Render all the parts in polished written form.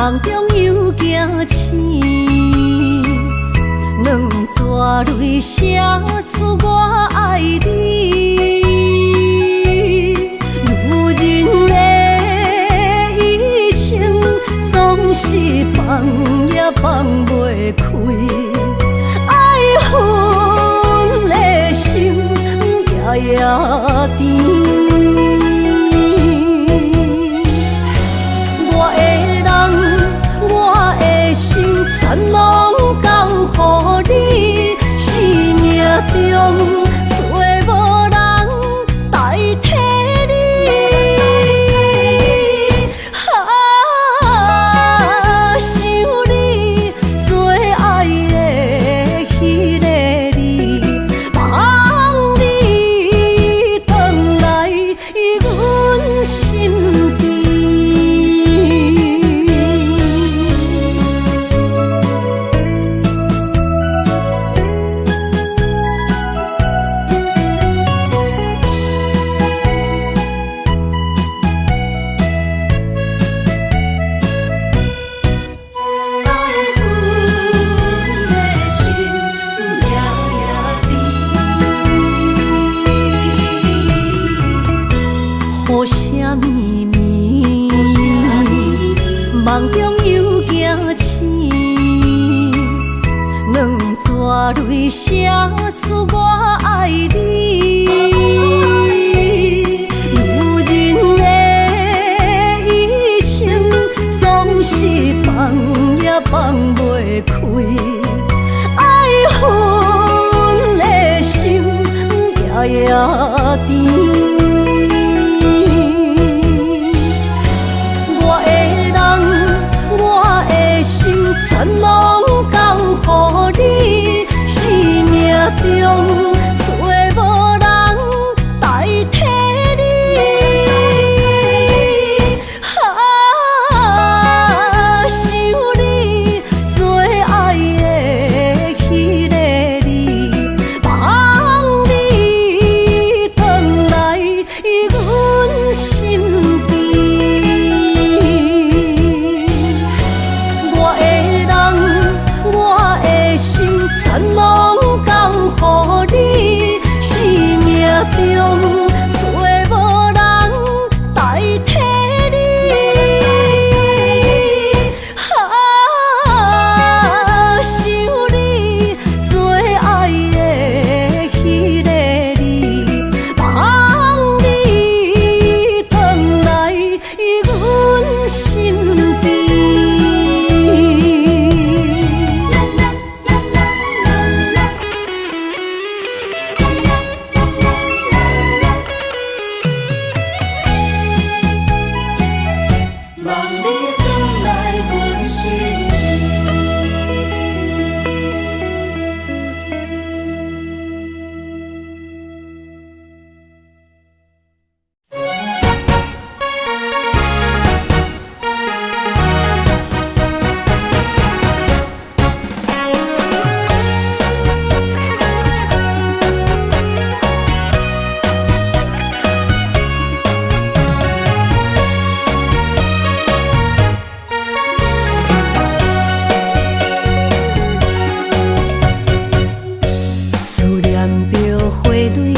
梦中又惊醒，两撮泪写出我爱你。女人的一生总是放也放袂开，爱恨的心夜夜甜。全拢交予你，生命中找无人代替你。想你最爱的迄个你，望你回来阮心边。梦中又惊醒，两撮泪写出我爱你。女人的一生总是放也放袂开，爱恨的心夜夜甜。全拢交予你，生命中找无人代替你。想你最爱的迄个你，望你回来阮心边。全拢交予你，生命中找无人代替你。想你最爱的迄个你，望你回来阮心边。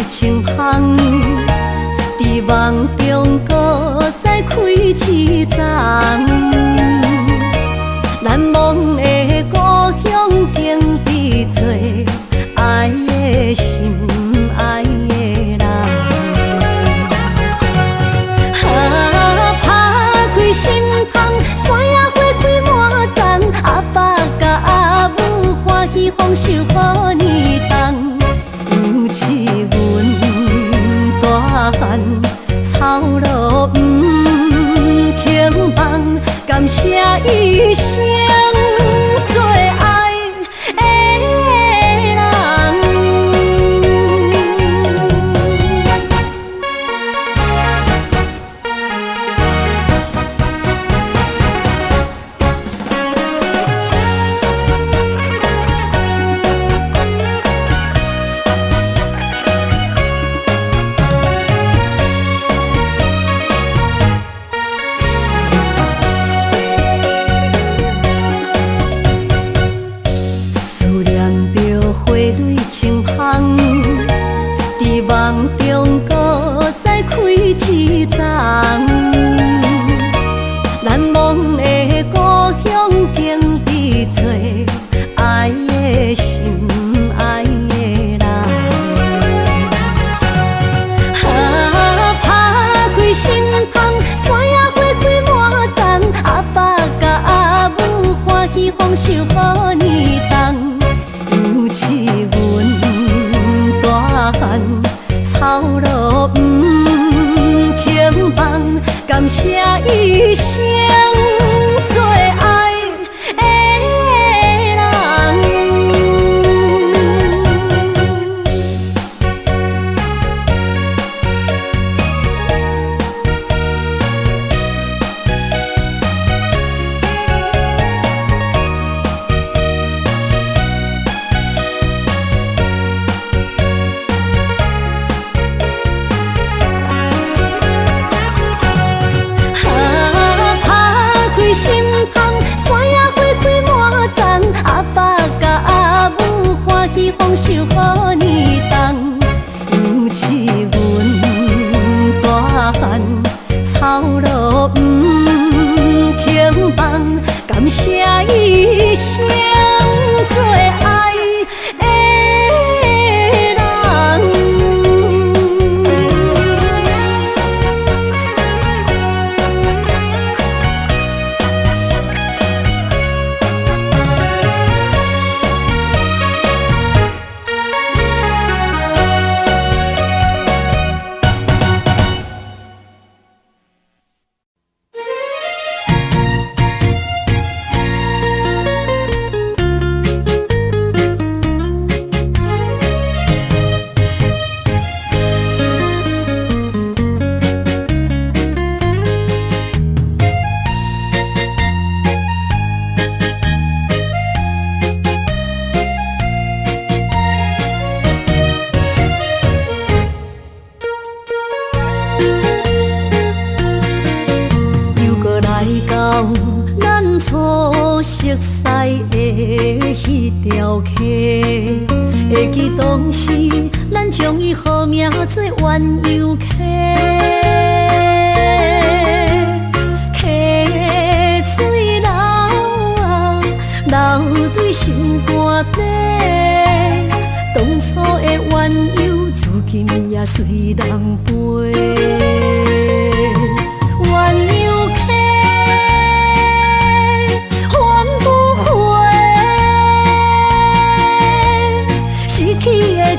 清香，伫梦中搁再开一丛，难忘的故乡经历做爱的心，爱的人。打开心窗，山野花开满丛，阿爸甲阿母欢喜丰收好年冬。尤其阮大汉草路不轻放，感谢一生最爱的人。希望中搁再开一丛，难忘的故乡经历做爱的心，爱的人。打开心窗，山野花开满丛，阿爸甲阿母欢喜丰收好年冬，尤其阮大汉草路平凡，感谢一生做爱的人。心窗，山野花开满丛，阿爸甲阿母欢喜丰收好年冬，尤其阮大汉草路平凡，感谢一生做爱的人。咱初熟悉的迄条溪，会记当时咱将伊号名做鸳鸯溪。溪水流啊，流对心肝底。当初的鸳鸯，至今也随人陪。鸳鸯溪。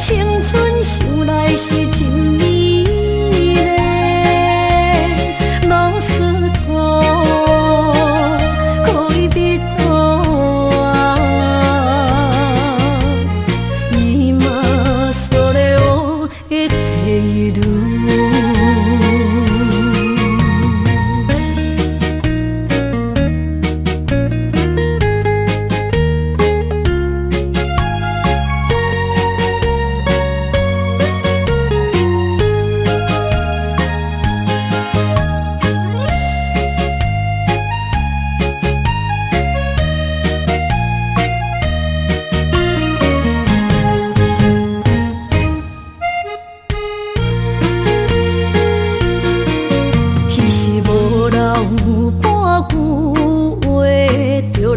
青春想来是真美丽，老师徒可以比图啊，伊嘛所了的地路。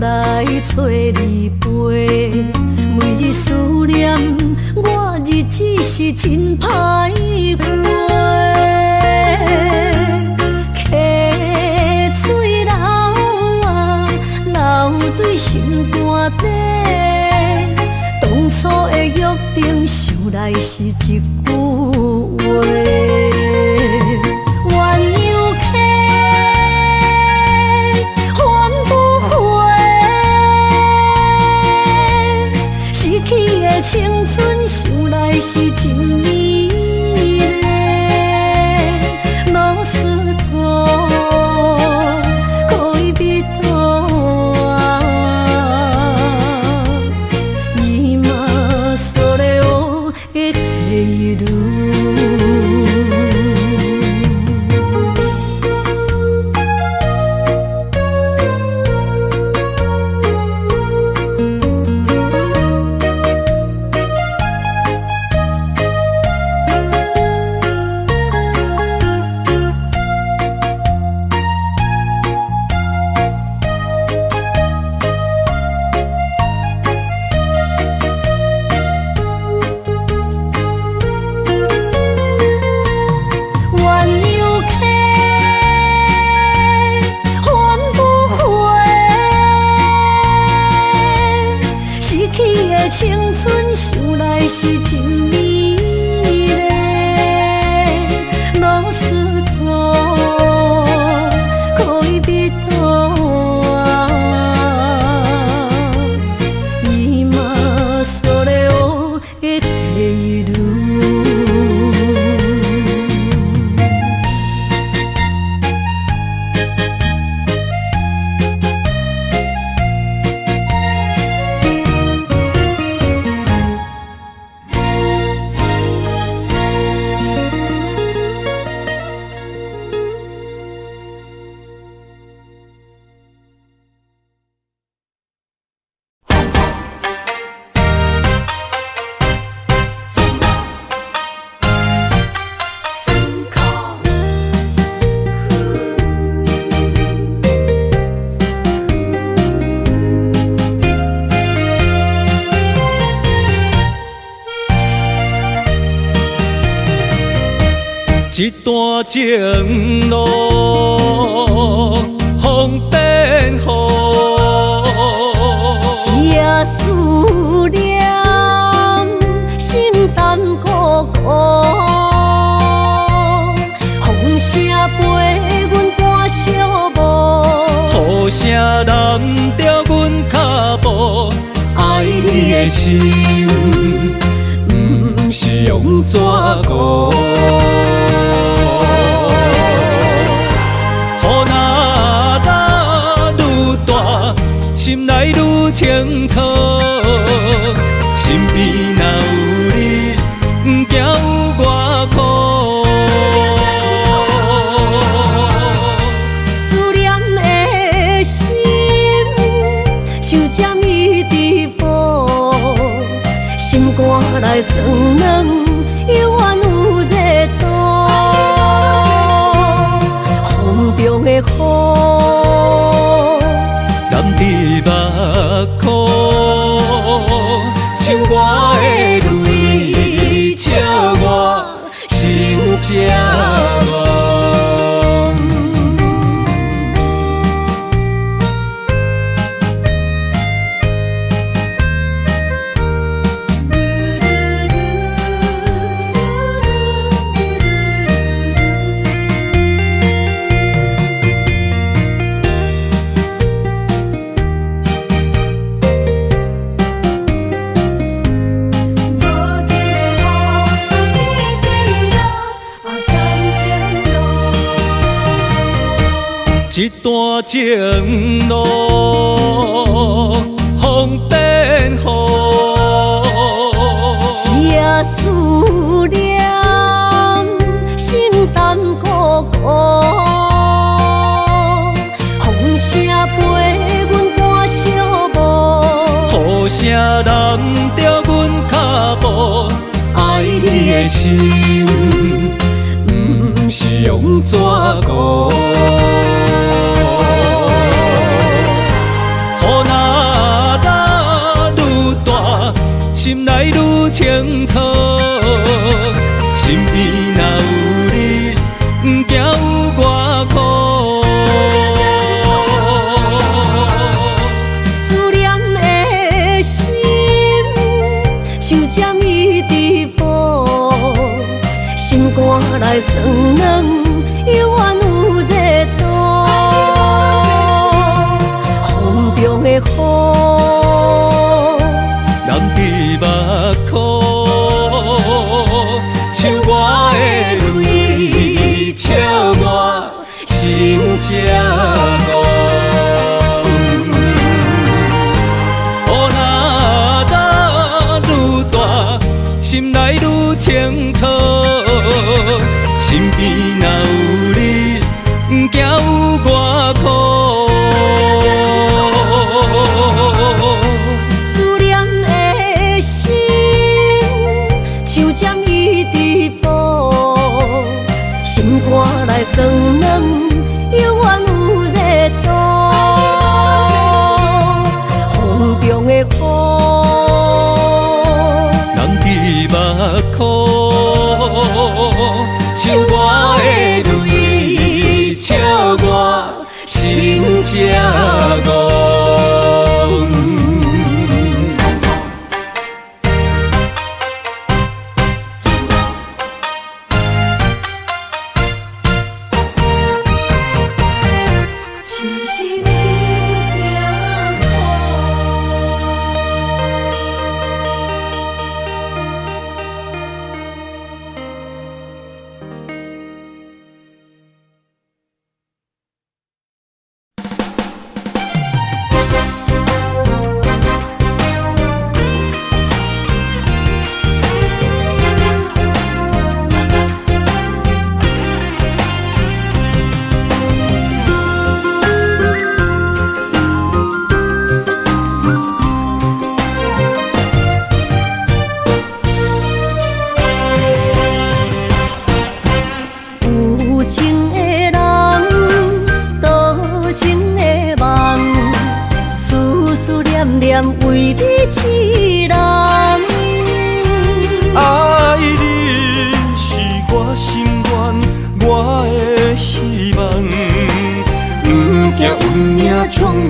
来找你陪，每日思念我，日子是真歹过。溪水流啊，流对心肝底。当初的约定，想来是一句话。青春想来是真美丽，老师徒可以比图啊，伊嘛所了的地路。一段情路风变雨，这思念心淡苦苦，风声陪阮赶小步，雨声染着阮脚步，爱你的心不是用纸糊。雨若落愈大，心内愈清楚，身边若有你，不惊有我苦。思念的心像针伊直补，心肝内酸软，犹原有热度。风中的雨，染伫目眶，像我的泪，笑我心这乱。一段情路风变雨，这思念心淡苦苦，风声陪阮赶小步，雨声染着阮脚步，爱你的心不是用纸糊。心内愈清楚，身边若有你，不惊有我苦。思念的心像针伊直补，心肝内酸软，犹原有热度。风中的雨，染伫目眶，像我的泪，笑我心这乱。雨若落愈大，心内愈清楚，身边若有你，不惊有我苦。像针伊直补，心肝内酸软，犹原有热度。风中的雨，染伫目眶，像我的泪，笑我心这乱。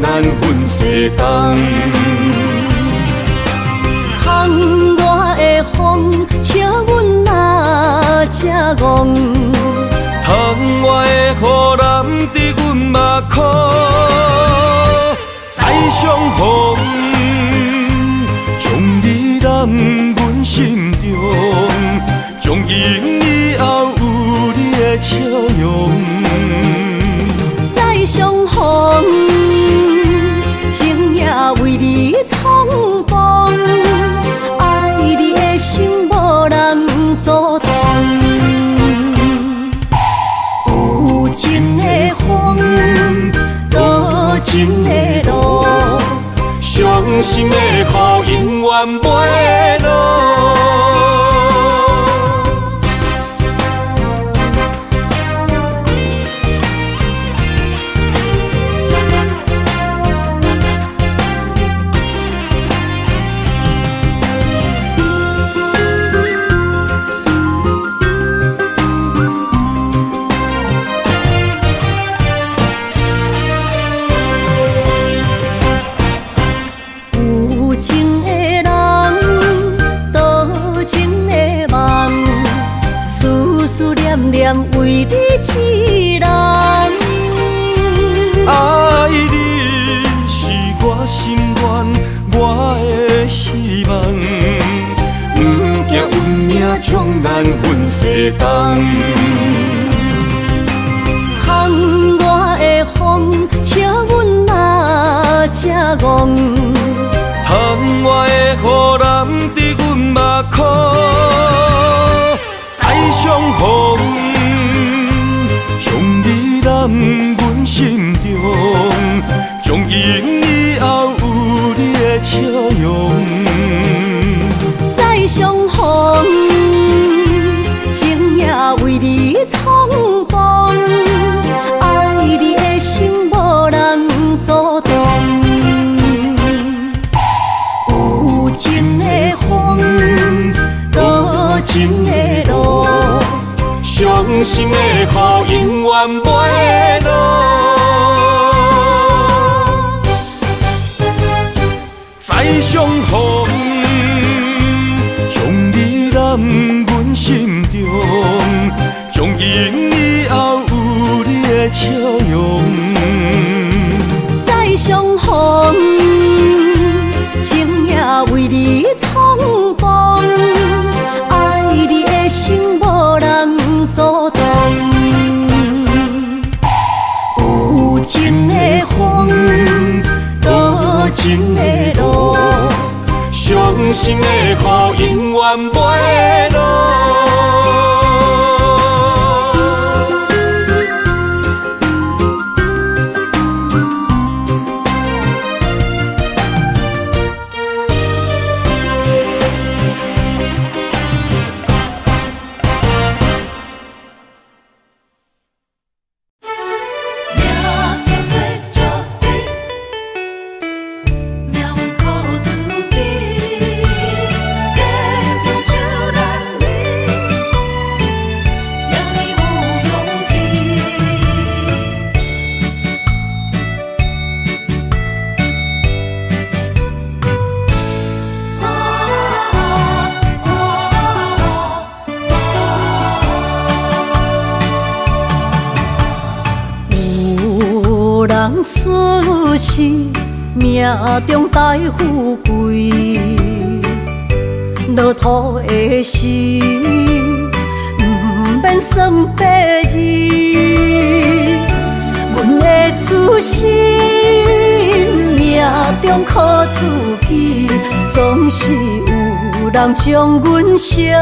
难分世东。窗外的风，笑阮哪只戆？窗外的雨淋伫阮目眶，再相逢，将你揽阮心中，从今以后有你的笑容。再相逢，情也为你苍茫，爱你的心无人阻挡。有情的风，多情的路，伤心的雨永远袂落。为你一人，爱你是我心愿，我的希望。不惊运命将难分世东。窗外的风，笑阮哪只戆？窗外的雨淋伫阮目眶，再相逢。将你揽阮心中，从今以后有你的笑容。再相逢，情也为你苍茫，爱你的心无人阻挡。有情的风，多情的路，伤心的雨永远袂落。再相逢，将你揽阮心中，从今以后有你的笑容。再相逢，情也为你苍茫，爱你的心无人阻挡。有情的风，多情的路，伤心的雨永远袂落。出世命中带富贵，落土的时，不免算白字。阮的出身命中靠自己，总是有人将阮惜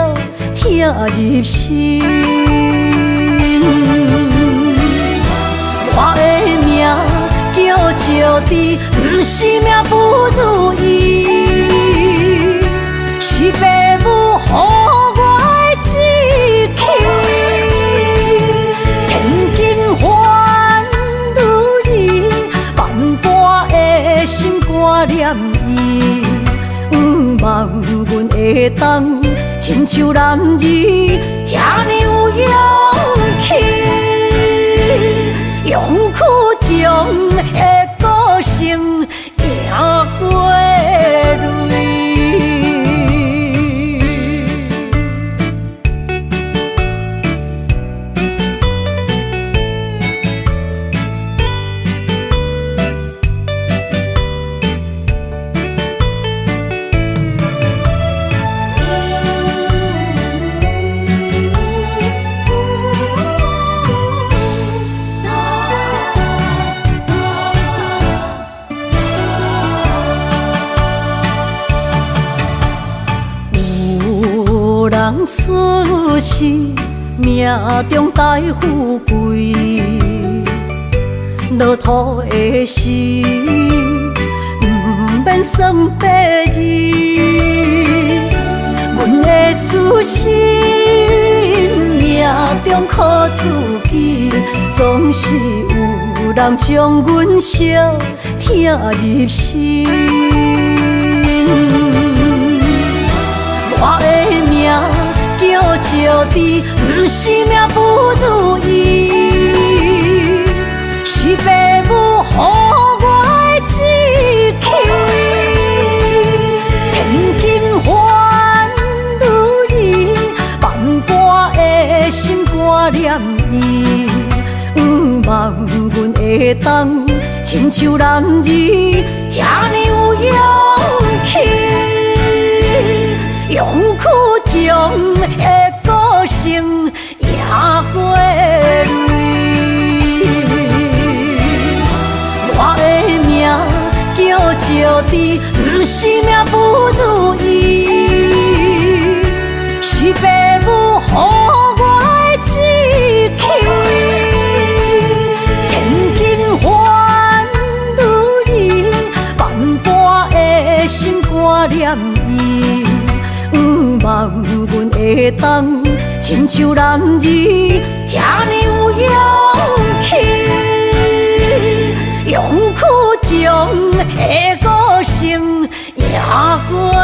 听入心。我的命叫石滴，不是命不如意，是父母予我的志气。千金换如意，万般的心挂念伊，望阮会当亲像男儿遐尼有勇气。勇气中的个性，是命中带富贵，落土的时，不免算白字。阮的初心，命中靠自己，总是有人将阮惜听入心。我的命叫石地，不是命不如意，是父母予我的志气。千金换如意，万般的心肝念伊，望阮会当亲像男儿遐尼有勇气。勇屈中的个性赢过泪，我的命叫石地，不是命不如意，是父母予我的志气。千金换如意，万般的心肝念伊。望阮会当亲像男儿遐尼有勇气，勇屈中的个性赢过泪。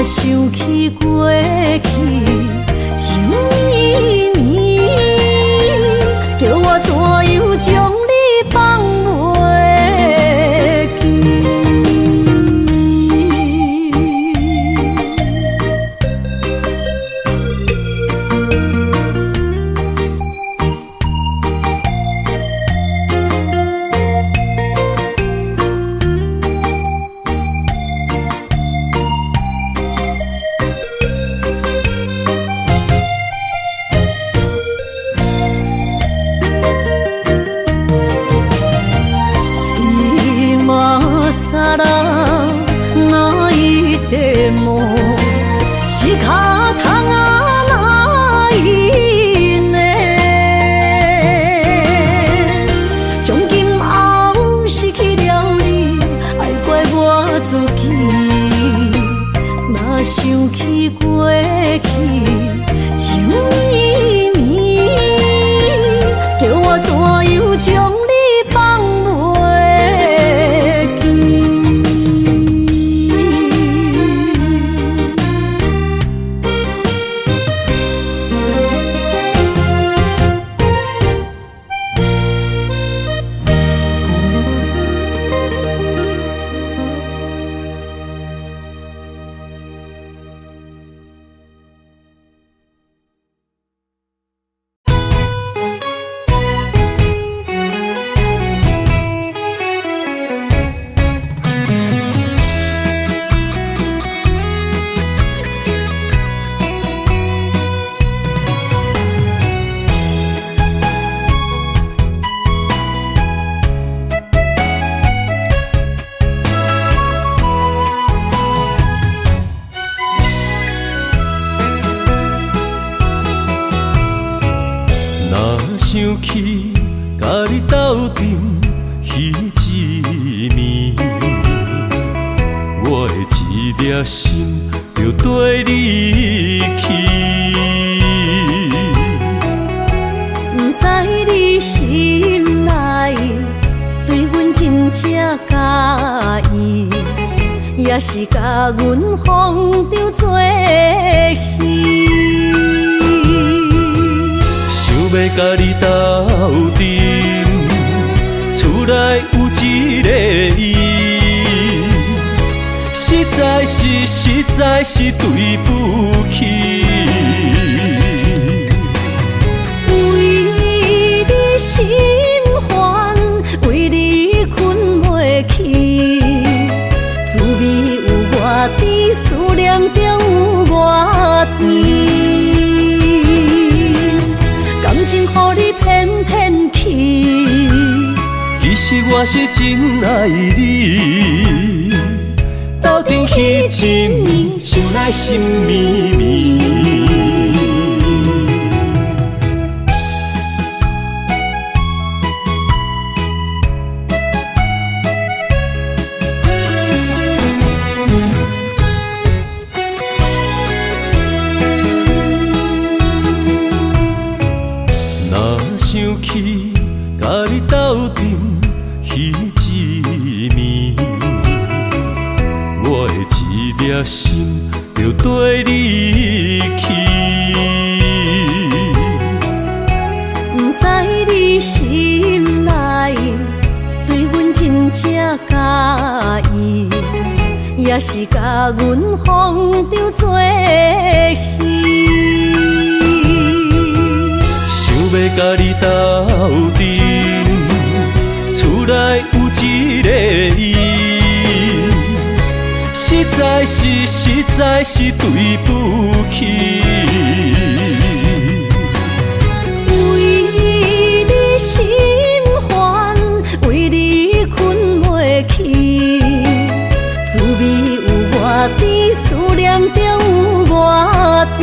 想起过去，情绵绵，叫我怎样将你放袂记？自己，若想起过去，情绵绵，叫我怎样将你放袂记？想起甲你斗阵彼一暝，我的一粒心就跟你去。不知你心内对阮真正介意，也是甲阮放着做戏。要甲你斗阵，厝内有一个伊，实在是对不起。为你心烦，为你困袂去，滋味有外甜，思念中有外甜。感情予你骗骗去，其实我是真爱你。斗阵彼一暝，想来心绵绵。想起甲你斗阵彼一暝，我的一粒心就跟你去。不知你心内对阮真正介意，也是甲阮放着做戏。要甲你斗阵，厝内有一个伊，实在是对不起。为你心烦，为你困袂去，滋味有外甜，思念中有外甜。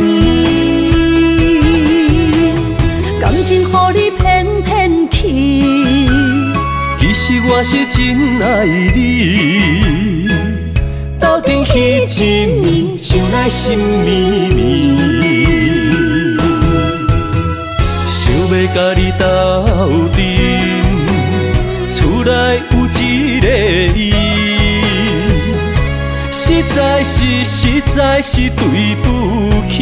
感情予你骗骗去，其实我是真爱你。斗阵彼一暝，想来心绵绵。想要甲你斗阵，厝内有一个伊，实在是对不起。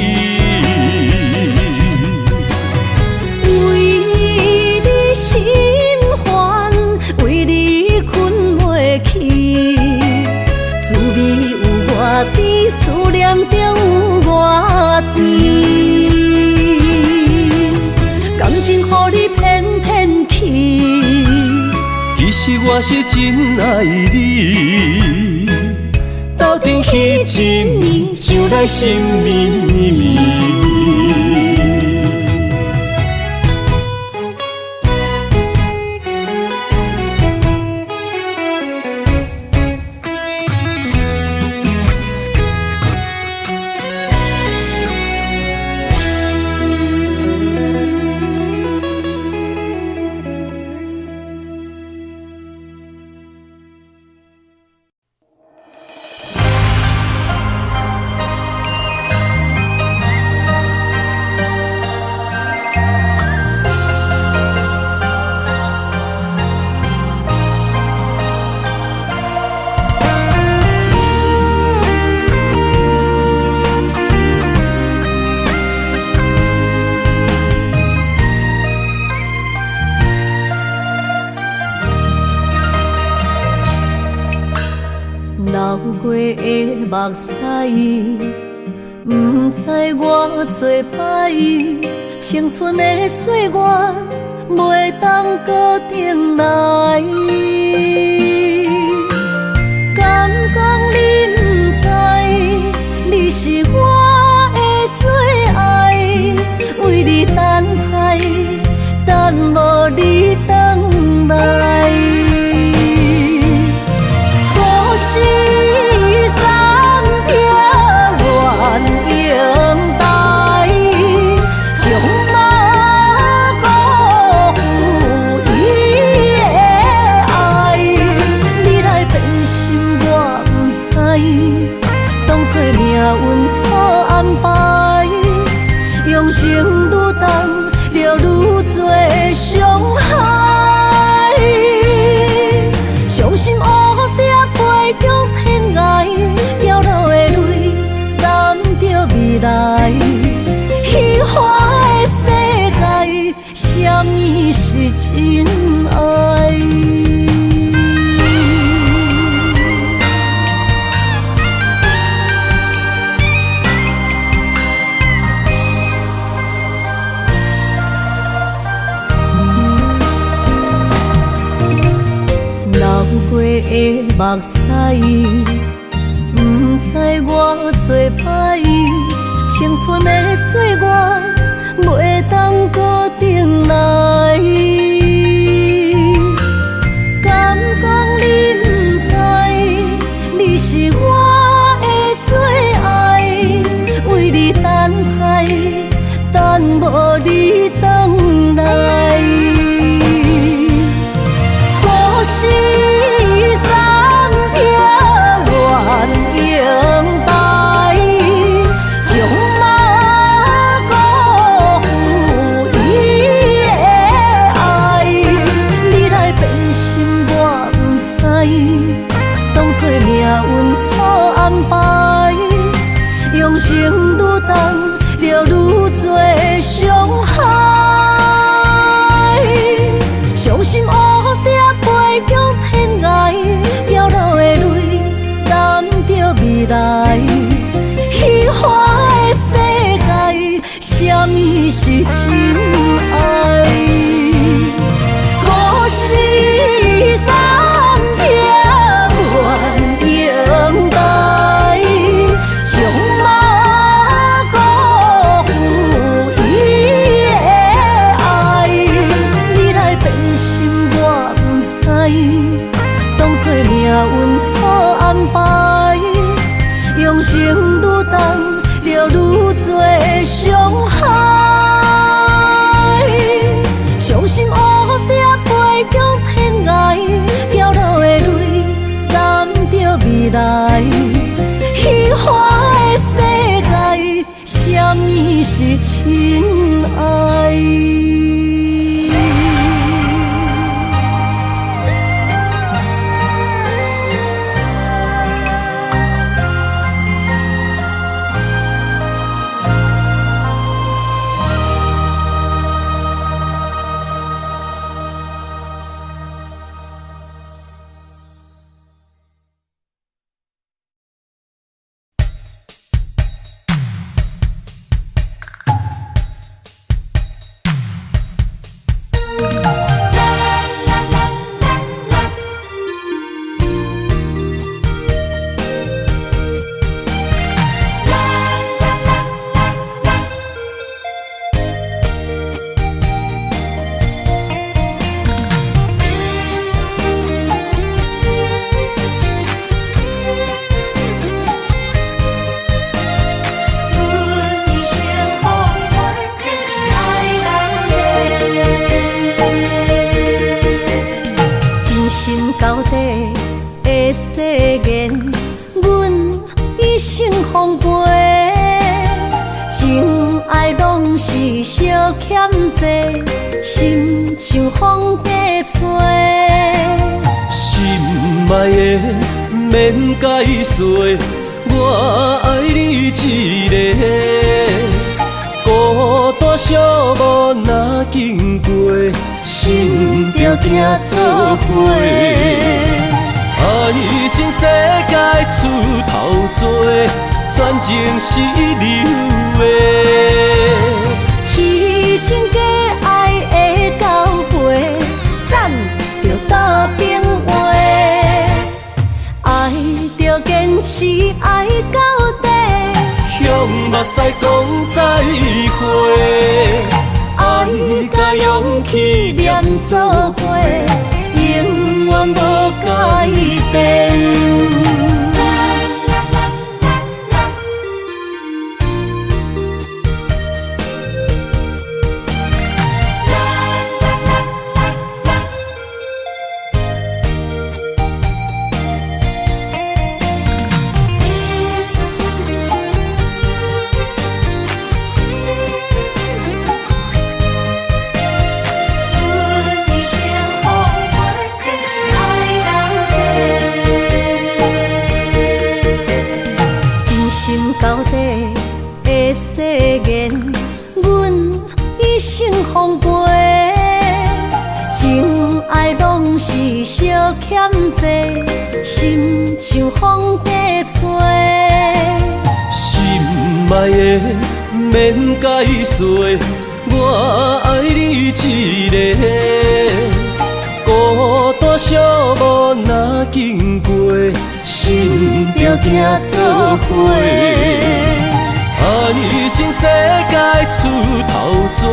心烦，为你困袂去，滋味有外甜，思念中有外甜。感情予你骗骗去，其实我是真爱你。斗阵彼一暝，想来心绵绵。流过的目屎，不知我做歹，青春的岁月袂当搁重来。敢讲你不知，你是我的最爱，为你等待，等无你回来。故事暂停，愿永待，将马辜负伊的爱。你来变心，我不知，当作命运错安排，用情愈重，就愈多伤害。伤心乌蝶飞向天涯，飘落的泪淋着未来。虚幻的世界，什么是真爱？过的目屎，不知我做歹，青春的岁月袂当搁重来。敢讲你不知，你是我的最爱，为你等待，等无你回来。故事暂停，愿永待，将马辜负伊的爱。你来变心，我不知，当作命运错安排，用情愈重，就愈多伤害。伤心乌蝶飞向天涯，飘落的泪淋着未来。虚幻的世界，什么是真爱？故事暂停，愿永待，将马辜负伊的爱。你来变心，我不知，当作命运错安排，用情愈重，就愈多伤害。伤心乌蝶飞向天涯，飘落的泪淋着未来。虚幻的世界，什么是真爱？到底的誓言，阮一生奉陪。情爱拢是小欠债，心像风在吹。心爱的免解释，我爱你一个。孤单寂寞若经过，心着行做伙。爱情世界出头多，全情是流的。彼情假爱的交陪，斩着倒变话。爱着坚持爱到底，向目屎讲再会。爱甲勇气念做伙，永远无改变。到底的誓言，阮一生奉陪。情爱拢是小欠债，心像风在吹。心爱的免解释，我爱你一个。孤单寂寞若经过，心着行做伙。爱情世界出头多，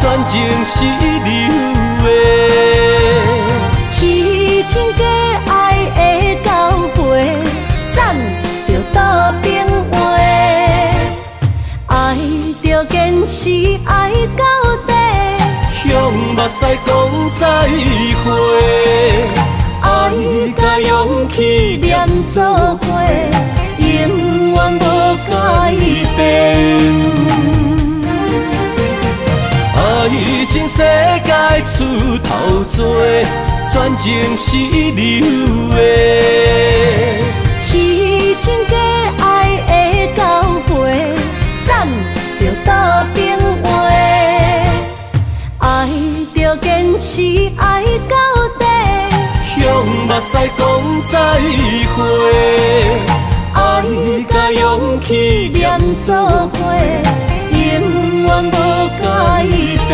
全情是流的。彼情假爱的交陪，斩着倒变话。爱着坚持爱到底，向目屎讲再会。爱甲勇气念做伙，永远无改变。爱情世界出头多，全情是流的。彼情假爱的交陪，斩着倒变话。爱着坚持爱到底，向目屎讲再会。爱甲勇气念做伙，永远无改变。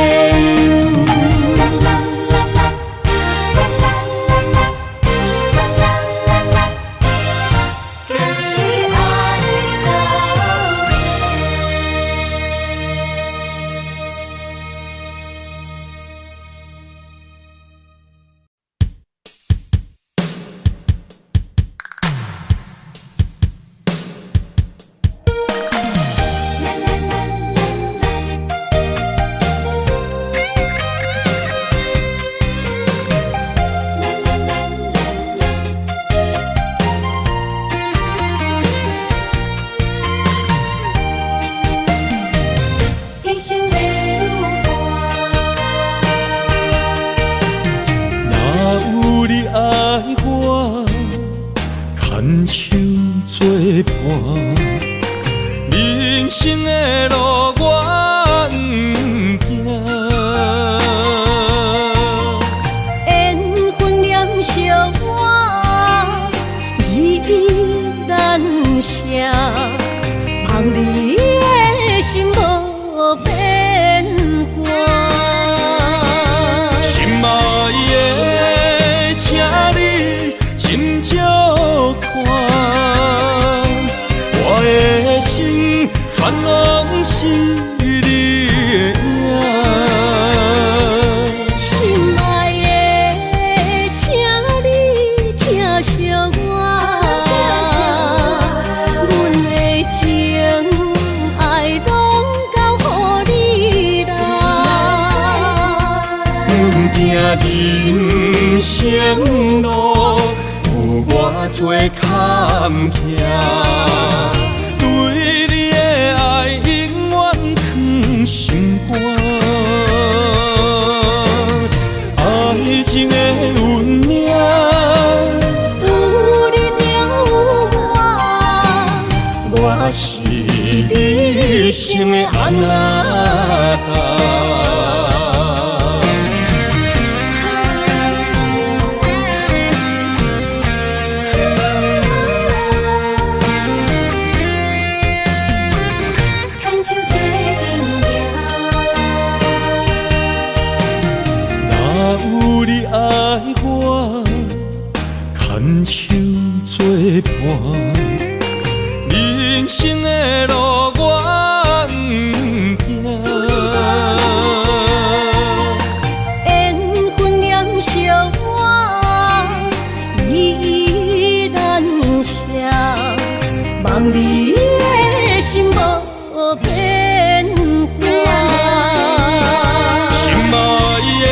人生的路我不行，缘分念惜我依依难舍，望你的心无变卦。心爱的，请你斟酌看，我的心全拢是你的影。心爱的，请你疼惜我，阮的情爱拢交予你啦。阮行人生路有偌多坎坷，对你的爱永远藏心肝。爱情的运命，有你有我，我是你生的安那。伴。人生的路我不行，缘分念惜我依然写，望你的心无变卦。心爱的，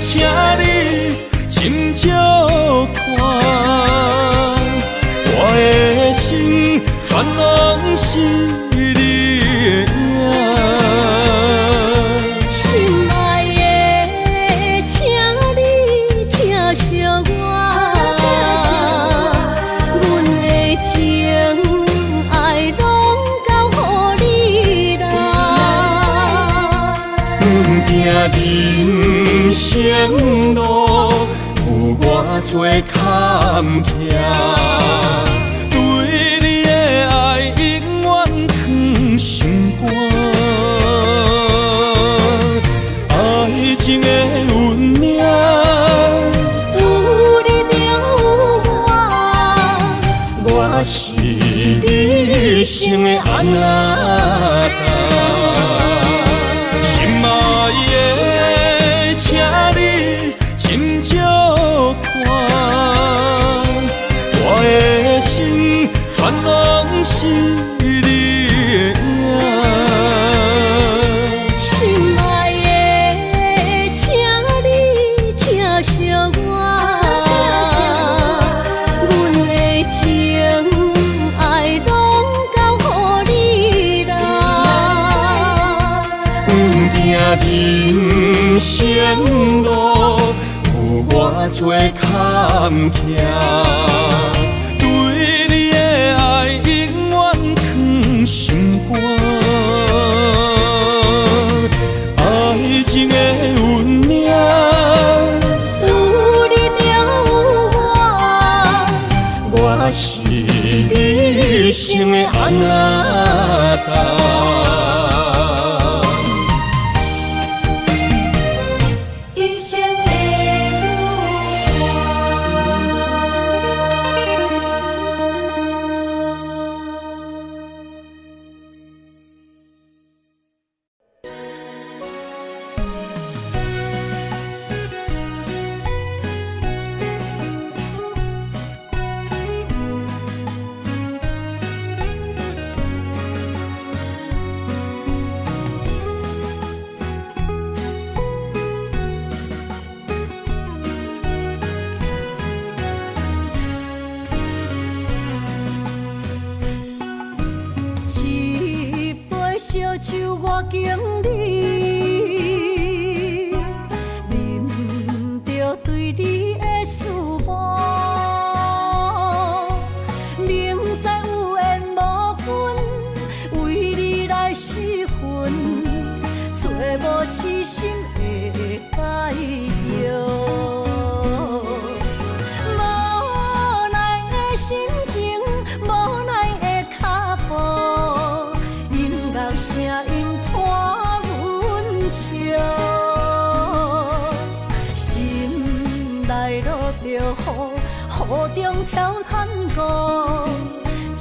请你斟酌看，我的心全拢是你的影。心爱的，请你疼惜我，阮的情爱拢交予你啦。行人生路有偌多坎坷，对你的爱永远藏心肝。爱情的运命，有你就有我是你生的安那达。心爱的，请你斟酌看，我的心全拢是你的影。心爱的，请你疼惜我，阮的情爱拢交予你啦。行人生路有偌多坎坷，对你的爱永远藏心肝。爱情的运命，有你就有我是你生的安那达。一生的一杯烧酒我敬你，啉着对你的思慕，明知有缘无分，为你来失魂，找无痴心的解药。无奈的心情，无奈的脚步，音乐声音伴阮笑，心内落着雨，雨中跳探戈，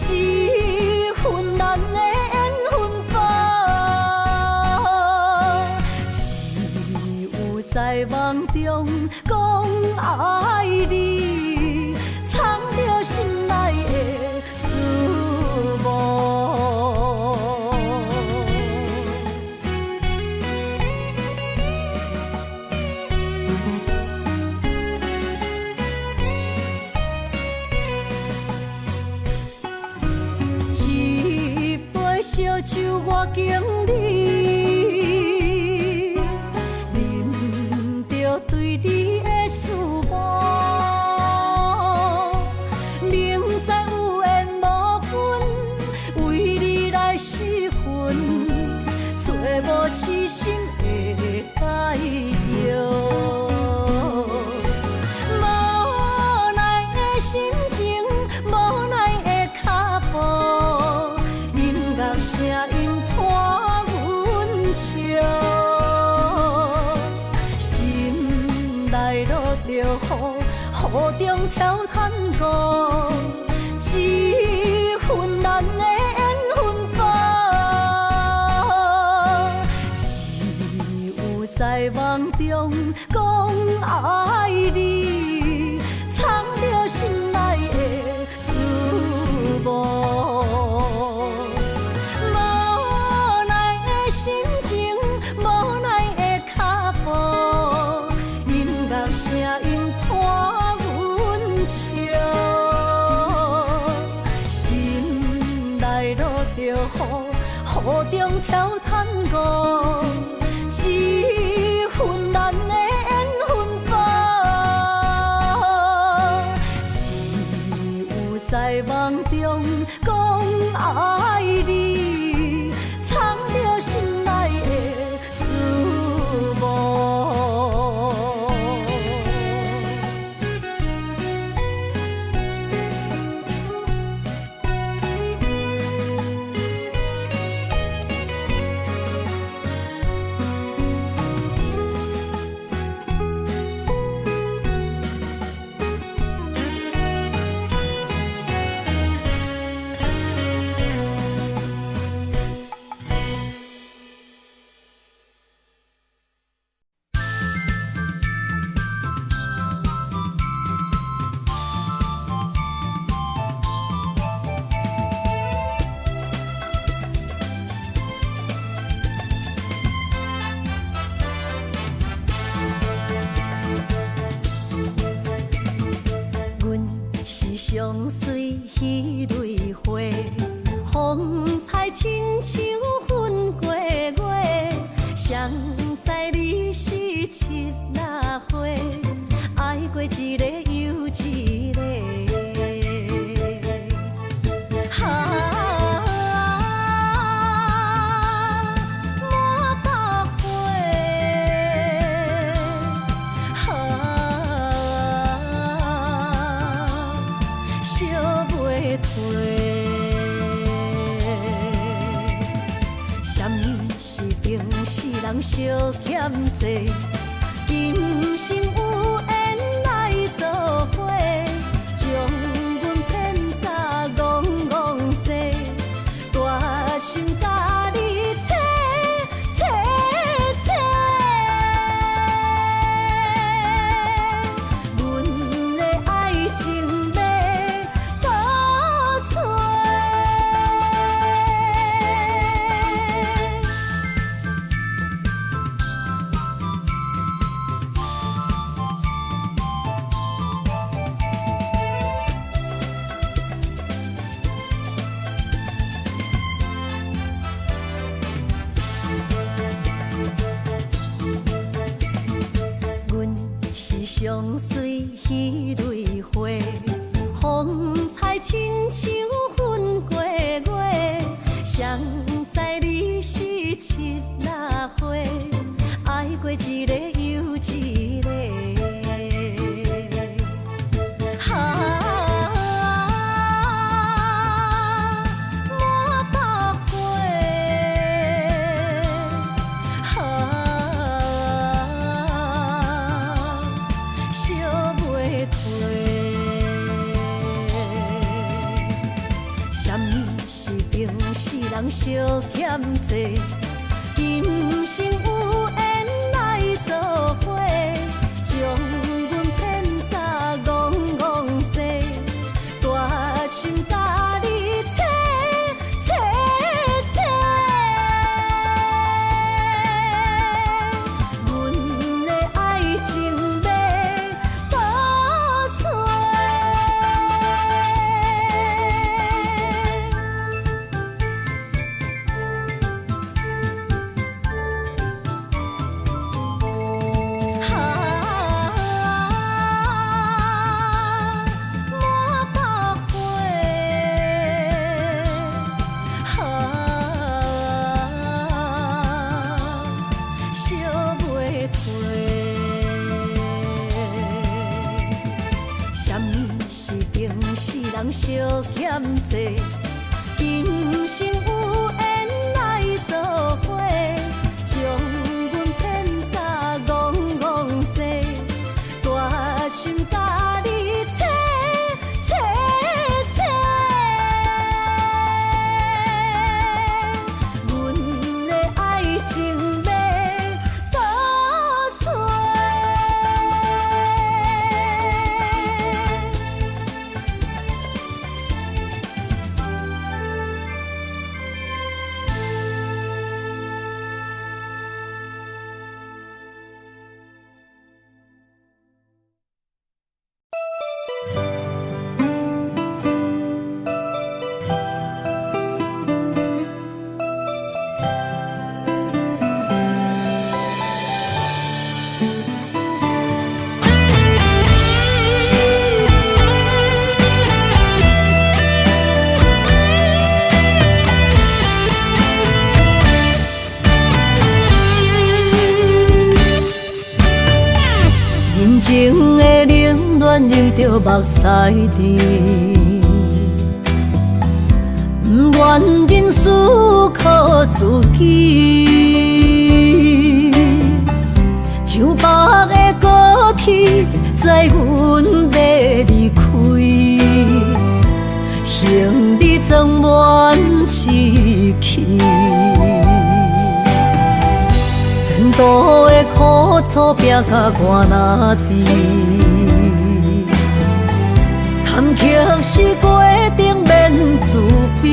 一份咱的缘分薄，只有在梦中讲爱你，藏着心内的思慕。一杯烧酒我敬你，啉着对你的思慕，明知有缘无分，为你来失魂，找无痴心的解药。无奈的心情，无奈的脚步，音乐声音伴阮笑，心内落着雨，雨中跳探戈，爱你，藏着心内的思慕。无奈的心情，无奈的脚步，音乐声音伴阮笑，心内落着雨，雨中跳探戈，一份咱的缘分吧，只有在梦中讲爱你，藏着心内的思慕。相随彼蕊花，风采亲像云过月，谁知你是七若花，爱过一个又一个。人相欠债，今生有缘来做伙，将阮骗甲戆戆西，大心甲你切切切，阮的爱情要倒找。相随彼蕊花，风采亲像云过月，谁知你是七若花，爱过一个又一个。人相欠债，今生有缘来做伙，将阮骗甲戆戆西，大心甲你切切切，阮的爱情要倒找。人相欠债，今生有缘来做伙，将阮骗甲戆戆西，大心甲你切切切，阮的爱情要倒找。忍着目屎滴，不愿忍思靠自己，像白的高铁载阮要离开，行李装满市区。前途的苦楚拼甲我哪知？坎坷是过程免自卑，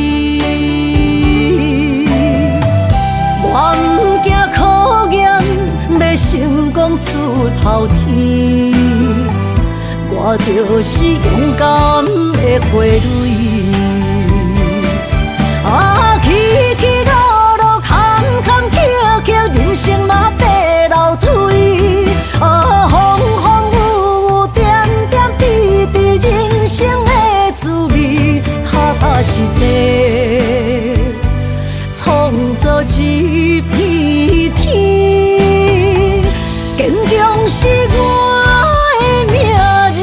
我不惊考验，要成功出头天。我就是勇敢的花蕊，起起落落，坎坎坷坷，人生若爬楼梯，风风雨雨，点点滴滴，人生的滋味，踏踏实地，创造一片天，坚强是我的名字。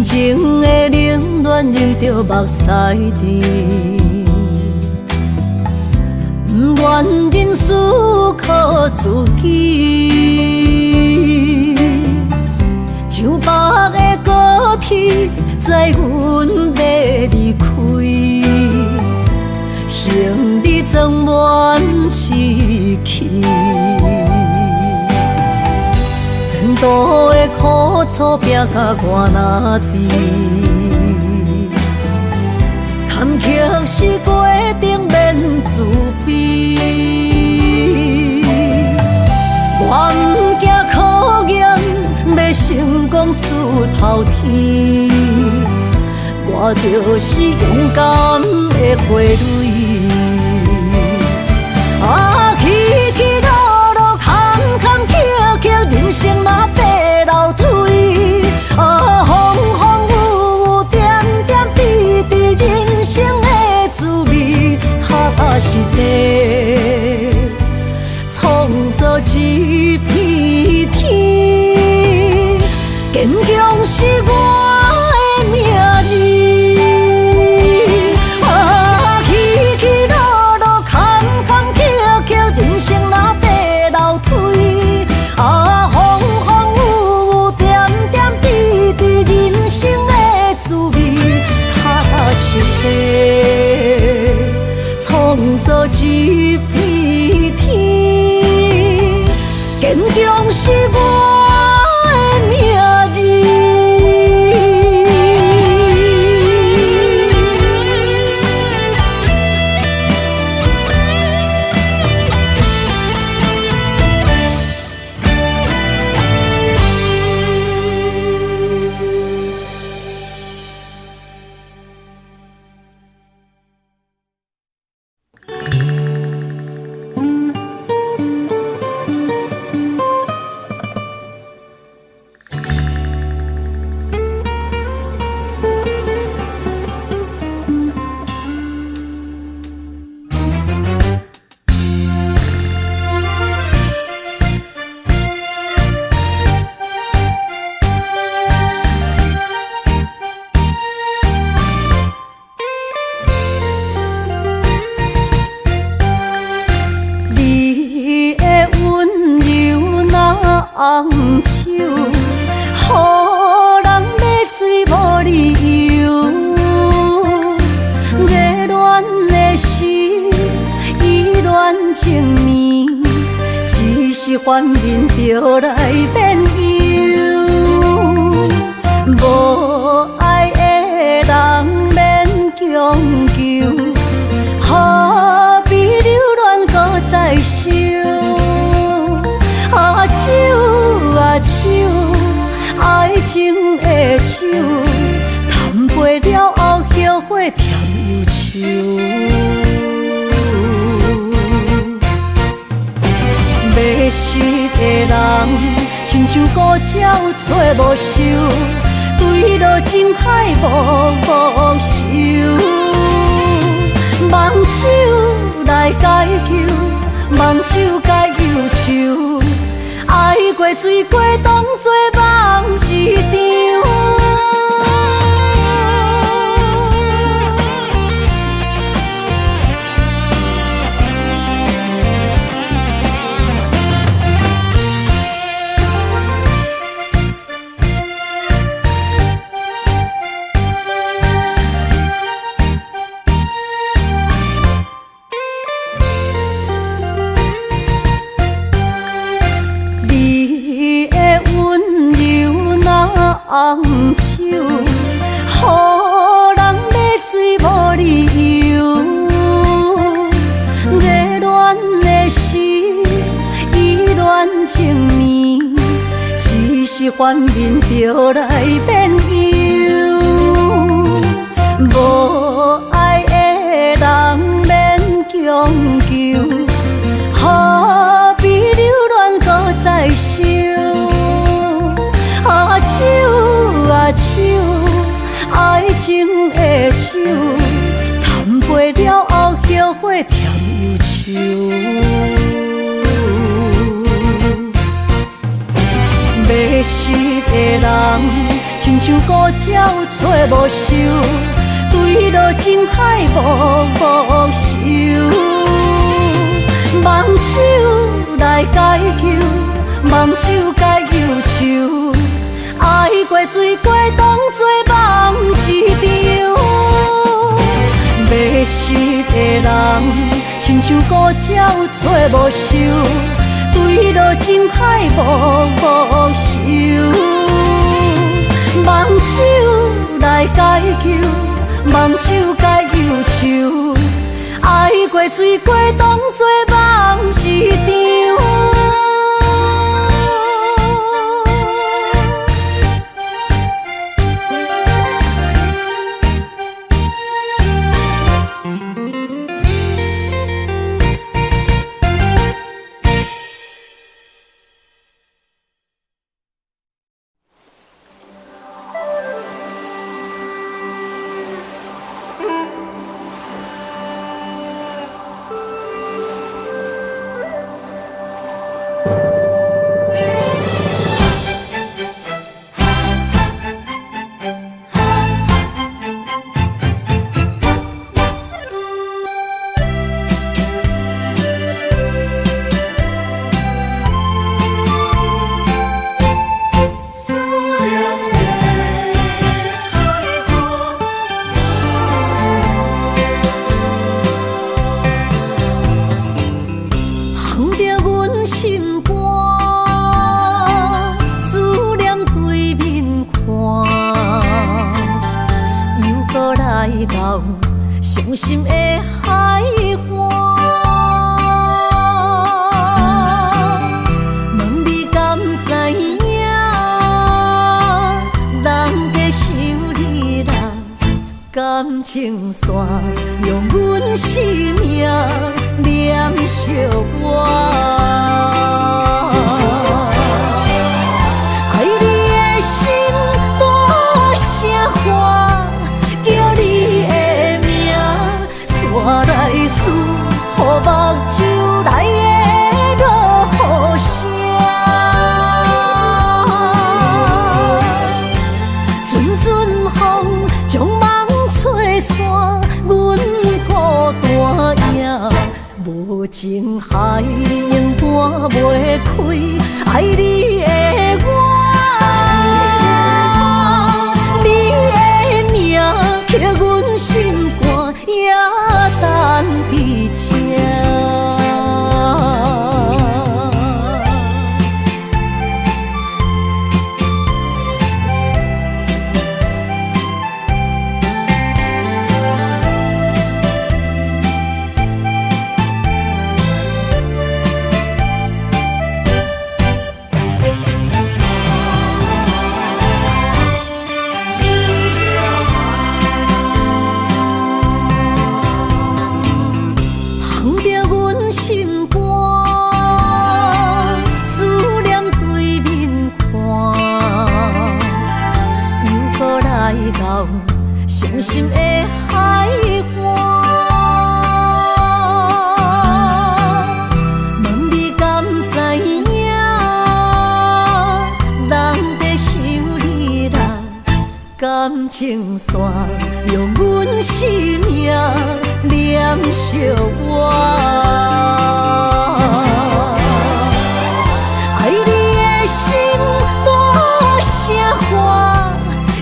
情的冷暖，忍着目屎滴，不愿忍思靠自己，像白的高铁载阮要离开，行李装满市区。前途的苦楚拼甲我哪知？坎坷是过程免自卑，我不惊考验，要成功出头天。我就是勇敢的花蕊，起起落落，坎坎坷坷，人生若爬楼梯，风风雨雨，点点滴滴，人生的滋味，踏踏实地，创造一片天，坚强是我的名字。起起落落，坎坎坷坷，人生若爬楼梯，风风雨雨，点点滴滴，人生的滋味，踏踏实地，创造一片天，坚强是我的名字。红手，予人买水无理由。热恋的时，依恋情绵，只是反面就来变忧。无爱的人免强求，何必留恋搁再想？手啊手，爱情的手。后悔添忧愁。迷失的人，亲像孤鸟找无收，坠落情海无收。望手来解救，望手解忧愁。爱过水过，当作梦一场。红手，予人迷醉无理由。热恋的时，依恋情绵，只是幻面就来变忧。无爱的人免强求，何必留恋搁再想？手啊手，爱情的手，谈过了后后悔添忧愁。迷失的人，亲像孤鸟找无收，坠落情海无收。望手来解救，望手解忧愁。爱过水过，当作梦一场。迷失的人，亲像孤鸟找无收，坠落情海无收。望手来解救，望手解忧愁。爱过水过，当作梦一场。伤心的海岸，问你敢知影？人在想你啦，感情线用阮生命念惜我。爱你的心大声喊，叫你的名，山来思，予目睭内的落雨声。阵阵风将梦吹散，阮孤单影，无情海永搬袂开，爱你的我。刻阮心肝，也等伫这。情线，用阮生命念惜我。爱你的心大声喊，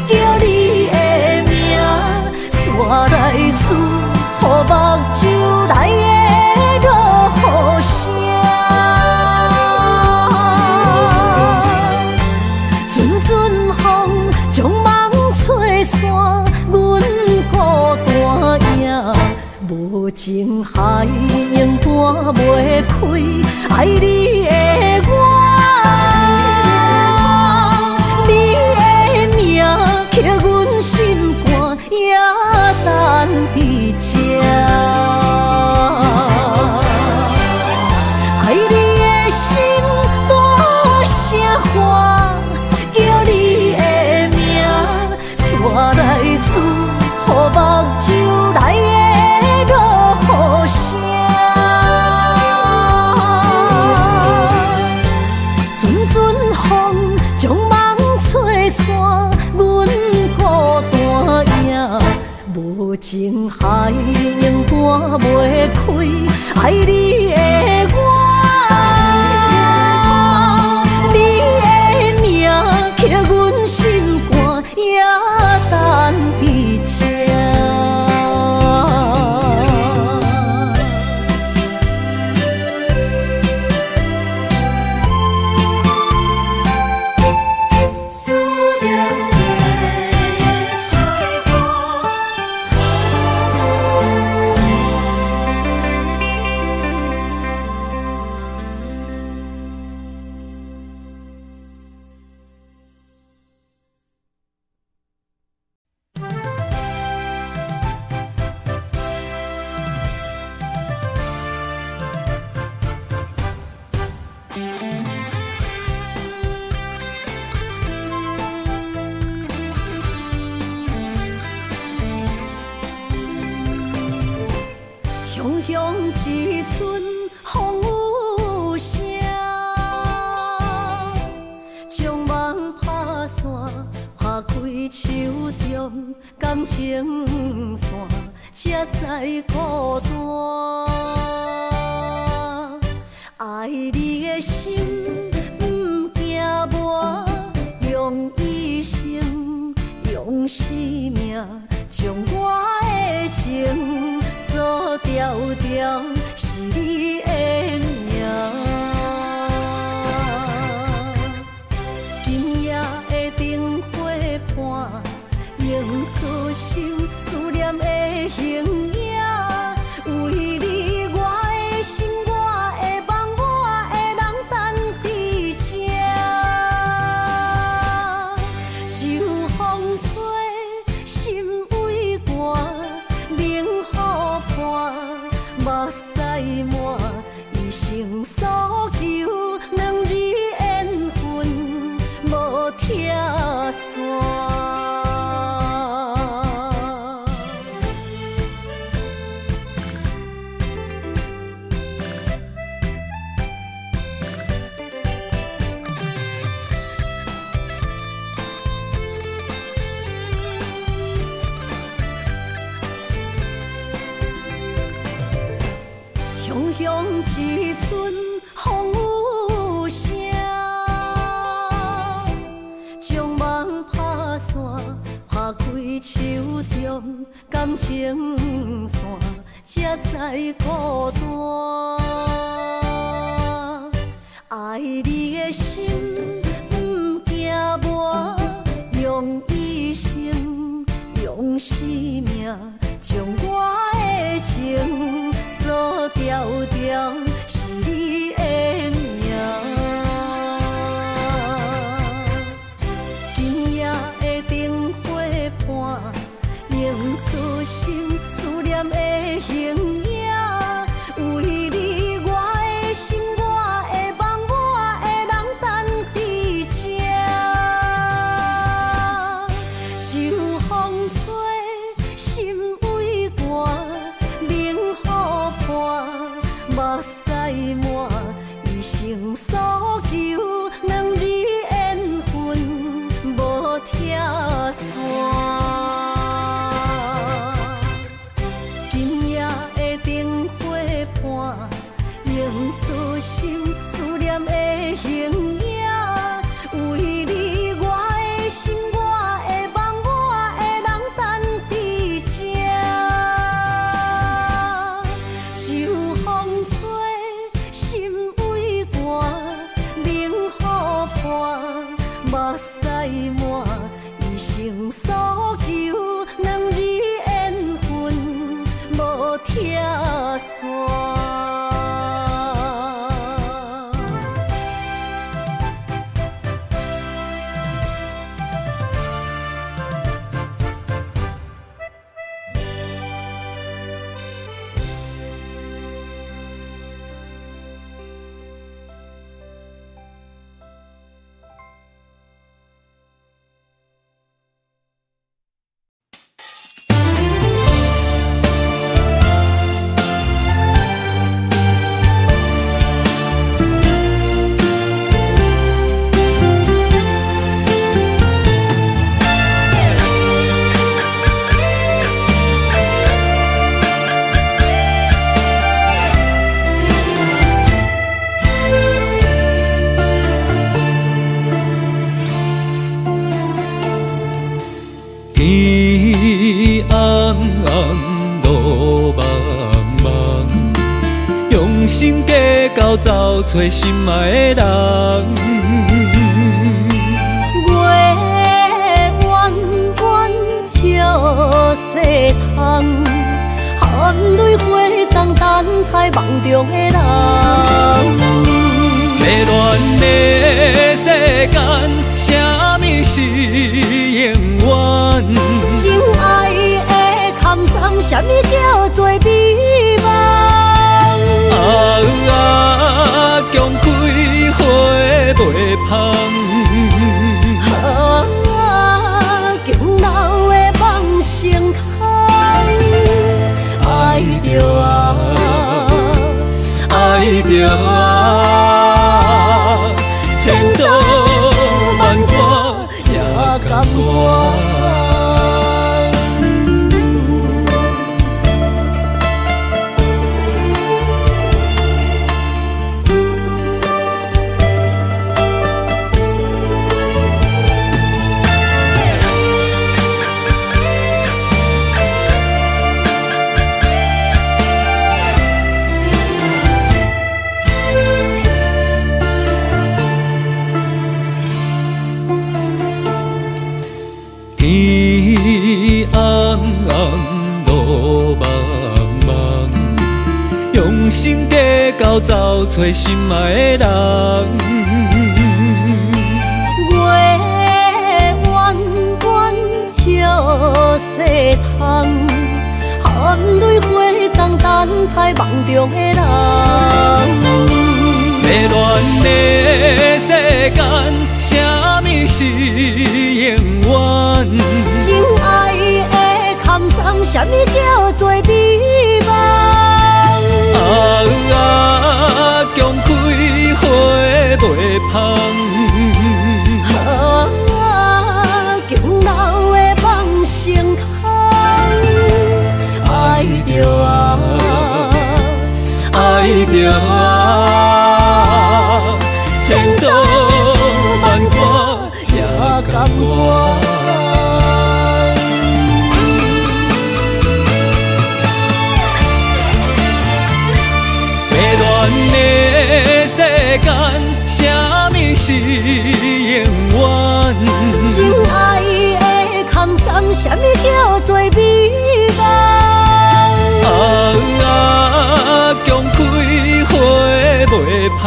叫你的名，山来思，雨目睭来的落雨声。阵阵风将梦吹散，阮孤单影，无情海永断袂开，爱你的我。刻阮心肝，也等伫这。爱你的心大声喊，叫你的名，山来思，雨目睭来的落雨声。阵阵风将梦吹散。无情海永断袂开，爱你的我，你的名刻阮心肝，也等伫这。一阵风有声，将梦拍散，拍开手中感情线，才知孤单。爱你的心不惊磨，用一生用生命，将我的情锁条条，是你的名。今夜的灯火伴，映出心思念的形影。为你我的心，我的梦，我的人等伫这。秋风吹，心微寒，冷雨伴，目屎满，一生所求，两字缘分无拆散。雄雄一阵风有声，将梦拍散，拍开手中感情线，才知孤单。爱你的心不惊磨，用一生用生命，将我的情锁条条，是你的名。今夜的灯火伴，映出心思念的形影。为你我的心，我的梦，我的人等伫这。秋风吹，心微寒，冷雨伴，目屎满，一生所求，两字缘分无拆散。痴心思念的形影，为你我的心，我的梦，我的人等伫这。秋风吹，心为寒，冷雨伴，目屎满，一生所求，两日缘分无拆散。天红红，路茫茫，用心计较找找心爱的人。月弯弯照西窗，含泪花丛等待梦中的人。迷乱的世间，啥物是永远？情爱的坎藏，啥物叫做美梦？强开花袂芳。强留的梦成空。爱着爱着千刀万剐也甘愿。天红红，路茫茫，用心计较找找心爱的人。月弯弯照西窗，含泪花丛等待梦中的人。迷乱的世间，啥物是永远？情爱的坎藏，啥物叫做美梦？强开花袂芳。强留的梦成空。爱着爱着千刀万剐也甘愿。迷乱的世间，啥物是永远？情爱的坎藏，啥物叫做美梦？强开花袂芳。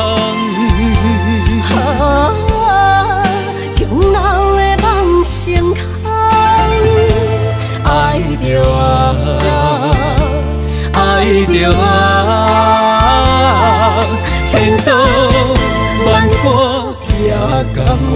强留的梦成空。爱着爱着千刀万剐也甘愿。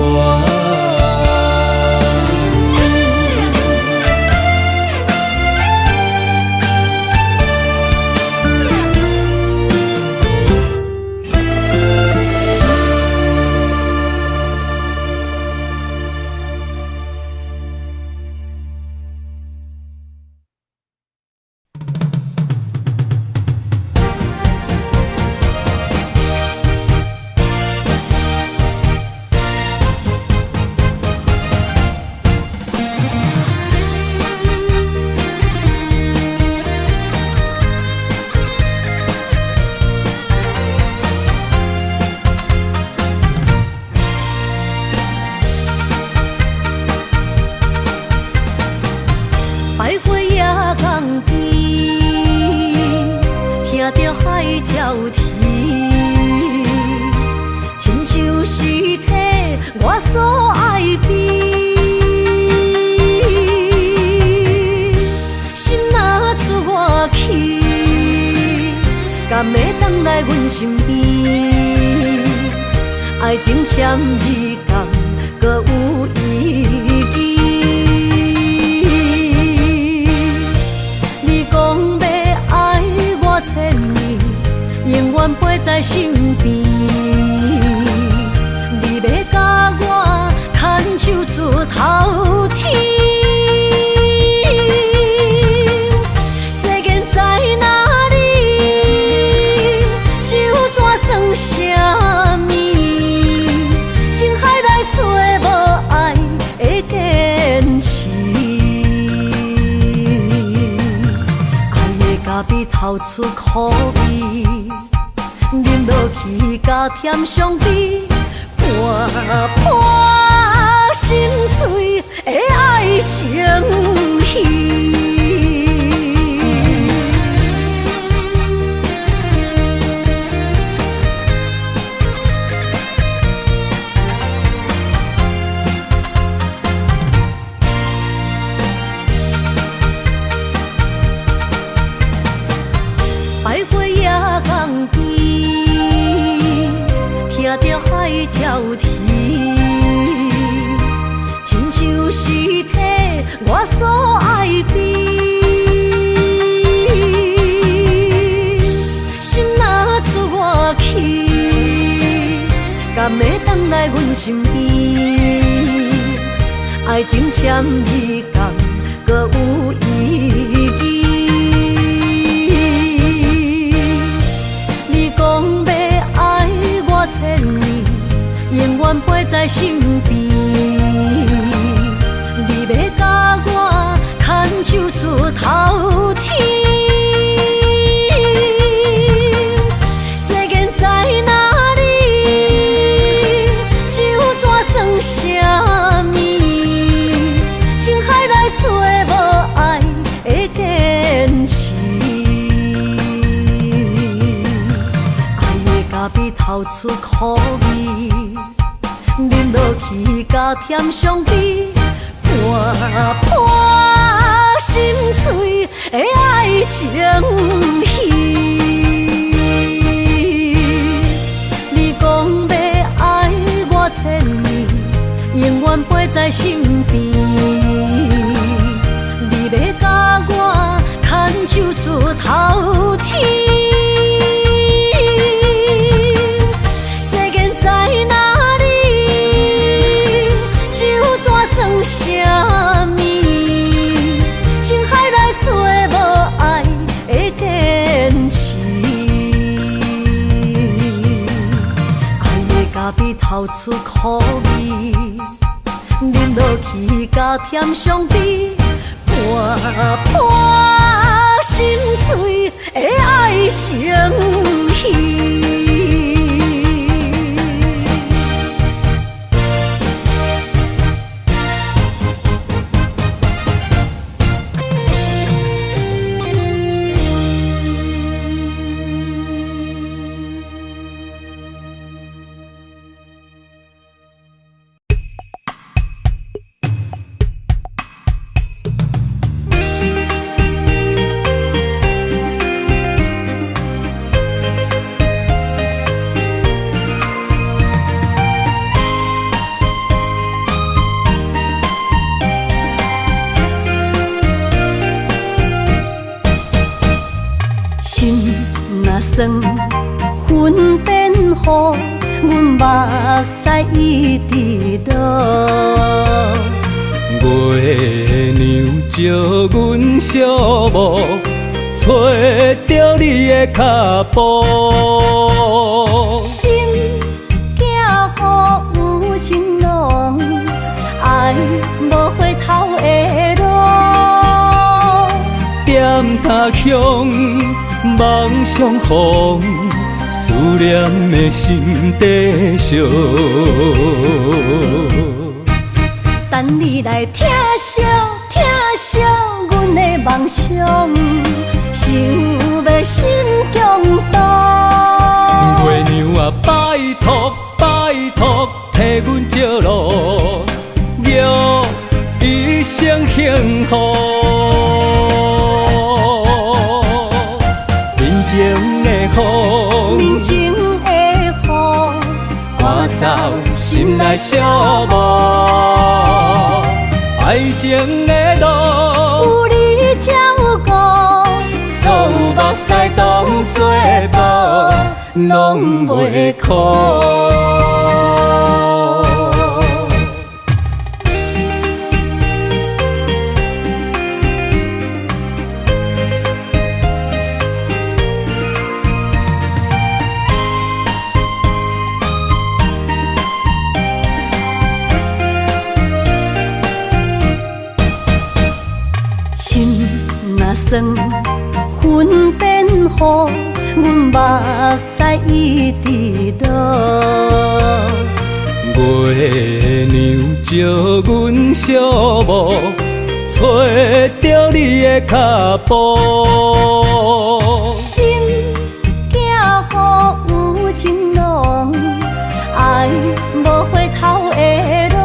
着海鸟啼，亲像是体我所爱悲。心若出我去，敢会当来阮身边？爱情签字敢搁有意义？你讲要爱我千年，永远陪在身边。你要甲我牵手出头天。世间在哪里？酒怎算啥物？情海来找无爱的坚持。爱的咖啡透出苦味，饮落去甲甜相比，伴伴心碎的爱情戏。百花夜港边，听着海鸟啼，亲像是体我所爱悲。心若出我去，敢会当来阮身边？爱情签字敢搁有意义？千年，永远陪在身边。你要甲我牵手出头天。世间在哪里？酒怎算啥物？情海来找无爱的坚持。咖啡透出苦味，饮落去甲甜相比，伴伴心碎的爱情戏。你讲要爱我千年，永远陪在身边。你要甲我牵手出头天。啥物？情海来找无爱的坚持。爱的咖啡透出苦味，饮落去甲甜相比，伴伴心碎的爱情戏。算云变雨，阮目屎一直落。月娘照阮小墓，找着你的脚步。心行雨有情浓，爱无回头的路。点他乡，梦相逢，思念的心底烧。等你来疼惜疼惜阮的梦想，想要心中风，人情的雨，赶走心内寂寞。爱情的路，有你才有我，所有目屎当作无，拢袂苦。心若酸，云变雨，阮目屎一直落。月娘照阮小墓，找着你的脚步。心行雨有情浓，爱无回头的路。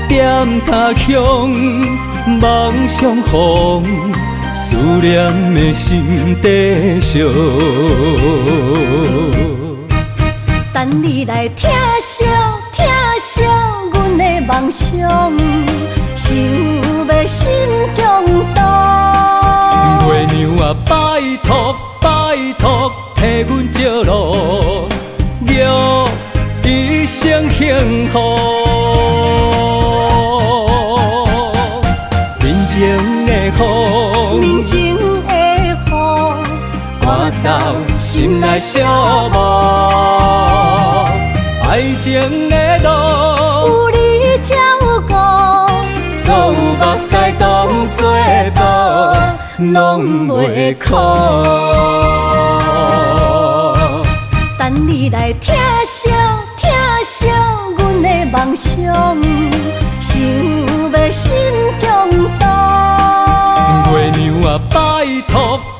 点他乡，梦相逢，思念的心底烧。等你来疼惜疼惜阮的梦想，想要心强大。月娘啊，拜托拜托，替阮照路，祝一生幸福。人情的风，人情的雨，赶走心内寂寞。爱情的路，有你才有我，所有目屎当作无，拢袂苦。等你来疼惜疼惜阮的梦想，想要心强大。月娘啊，拜托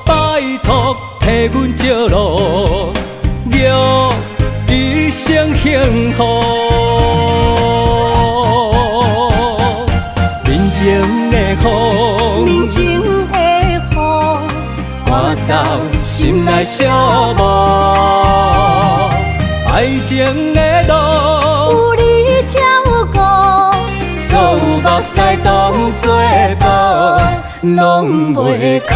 拜托，替阮照路，祝一生幸福。人情的风，人情的雨，赶走心内寂寞。爱情的路，有你才有我，所有目屎当作无，拢袂苦。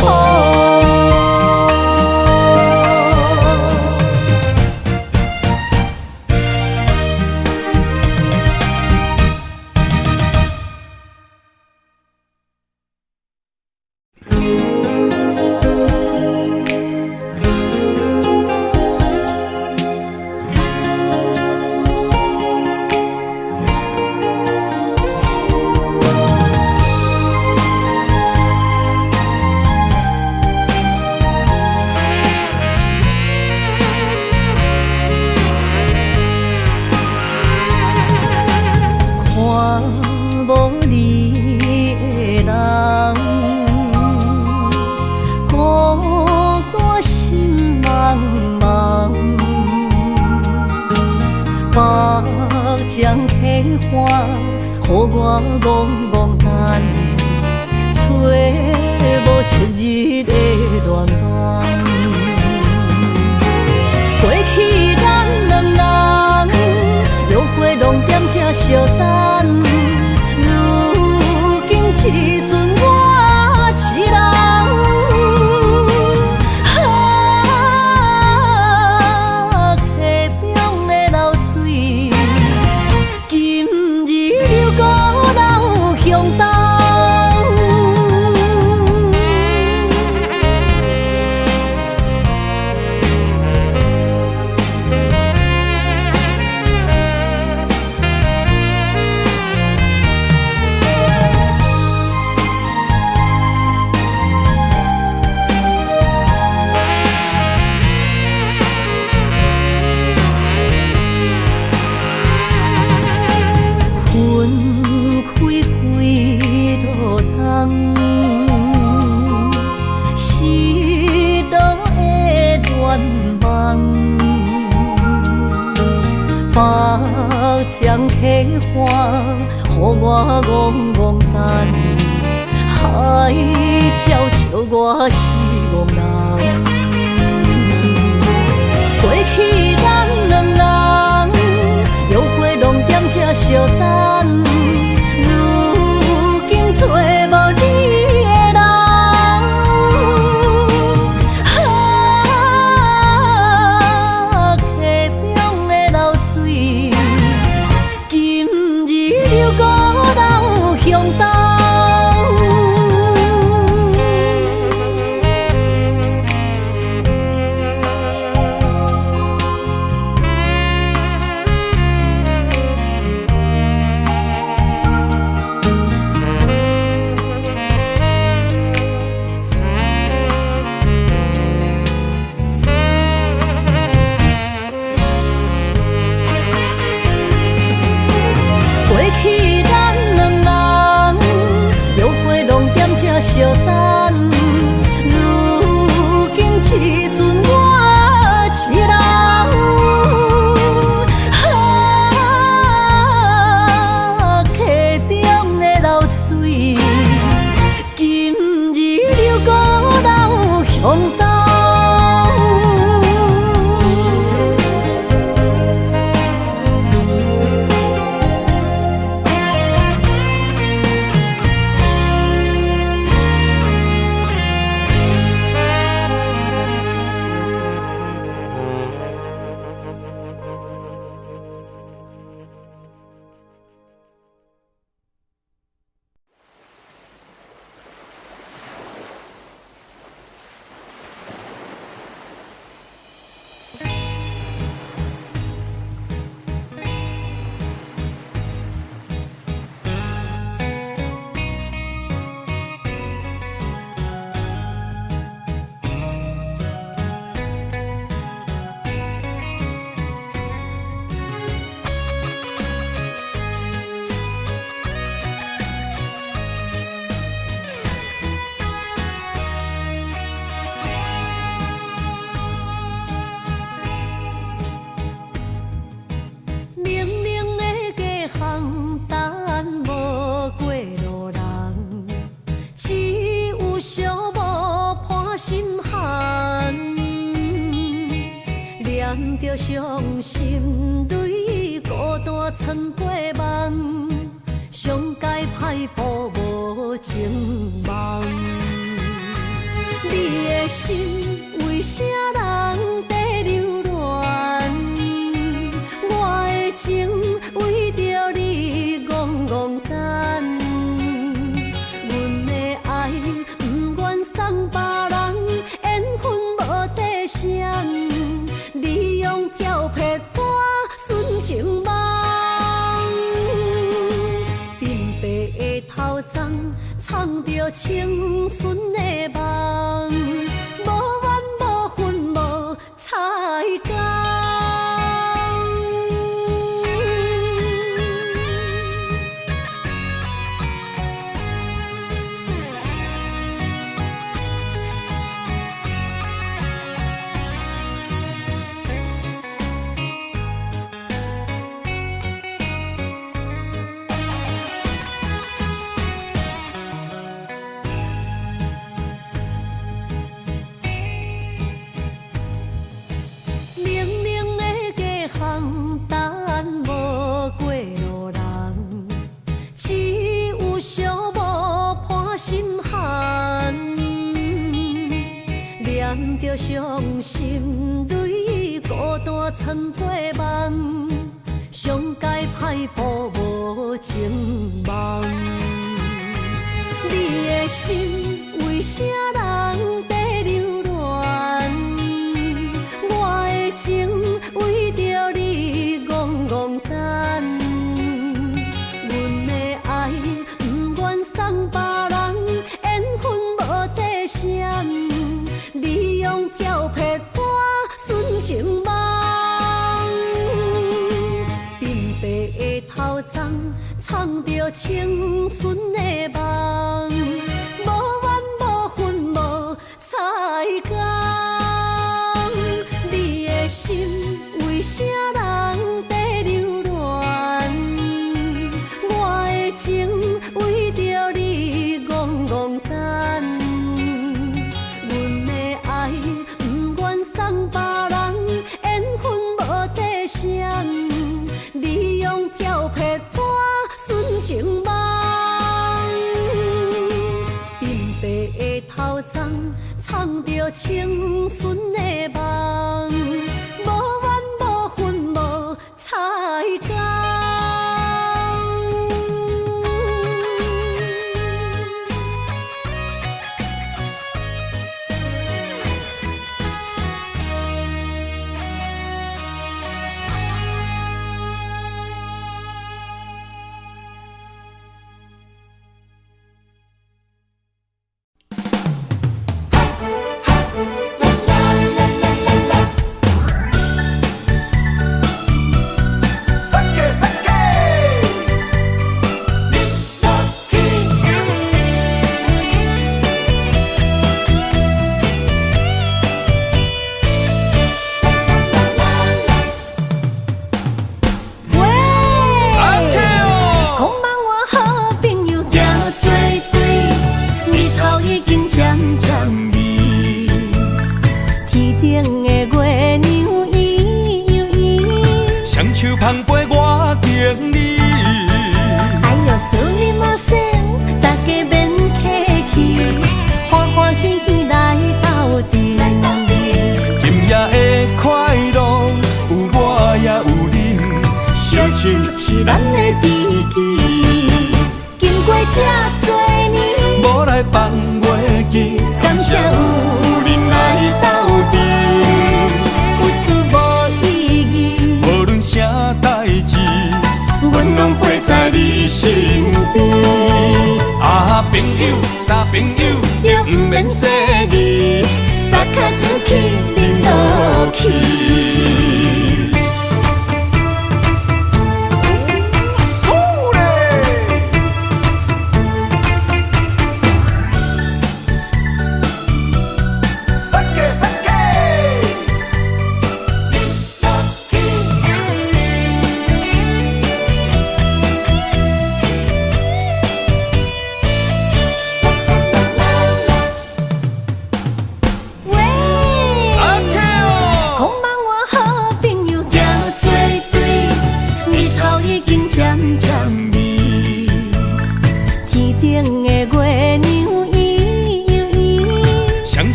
乎我戆戆等，找无七日的恋梦。过去咱两人，约会拢踮这相等，如今只剩我一人。将溪花，予我戆戆等，海鸟笑我是戆人。着伤心泪，孤单藏回梦，上界歹步无情梦。你的心为啥人在流乱？我的情为着你戆戆等，阮的爱不愿送别人，缘分无底线，你用漂泊歌纯情梦。鬢白的头鬃藏着青春的梦，无怨无恨无彩工。念着伤心泪，孤单藏回梦，上界歹步无情梦。你的心为啥人在流乱？我的情为着你戆戆等，阮的爱不愿送别人，缘分无底线。你用漂泊歌纯情梦，鬢白的头鬃藏着青春的梦，无怨无恨无彩工。你的心为啥人在流乱？我的情为着你戆戆等。送别人，缘分无底线，你用漂泊歌纯情梦。鬢白的头鬃藏着青春的梦，无怨无恨无彩工。捧杯我敬你，哎呦，思念无声，大家免客气，欢欢喜喜来斗阵。今夜的快乐有我也有你，烧酒是咱的知己，经过这多年，无来放袂记，感谢有恁来斗阵。啥代志，阮拢陪在你身边。啊，朋友，大朋友，就不免说字，撒卡自去，忍落去。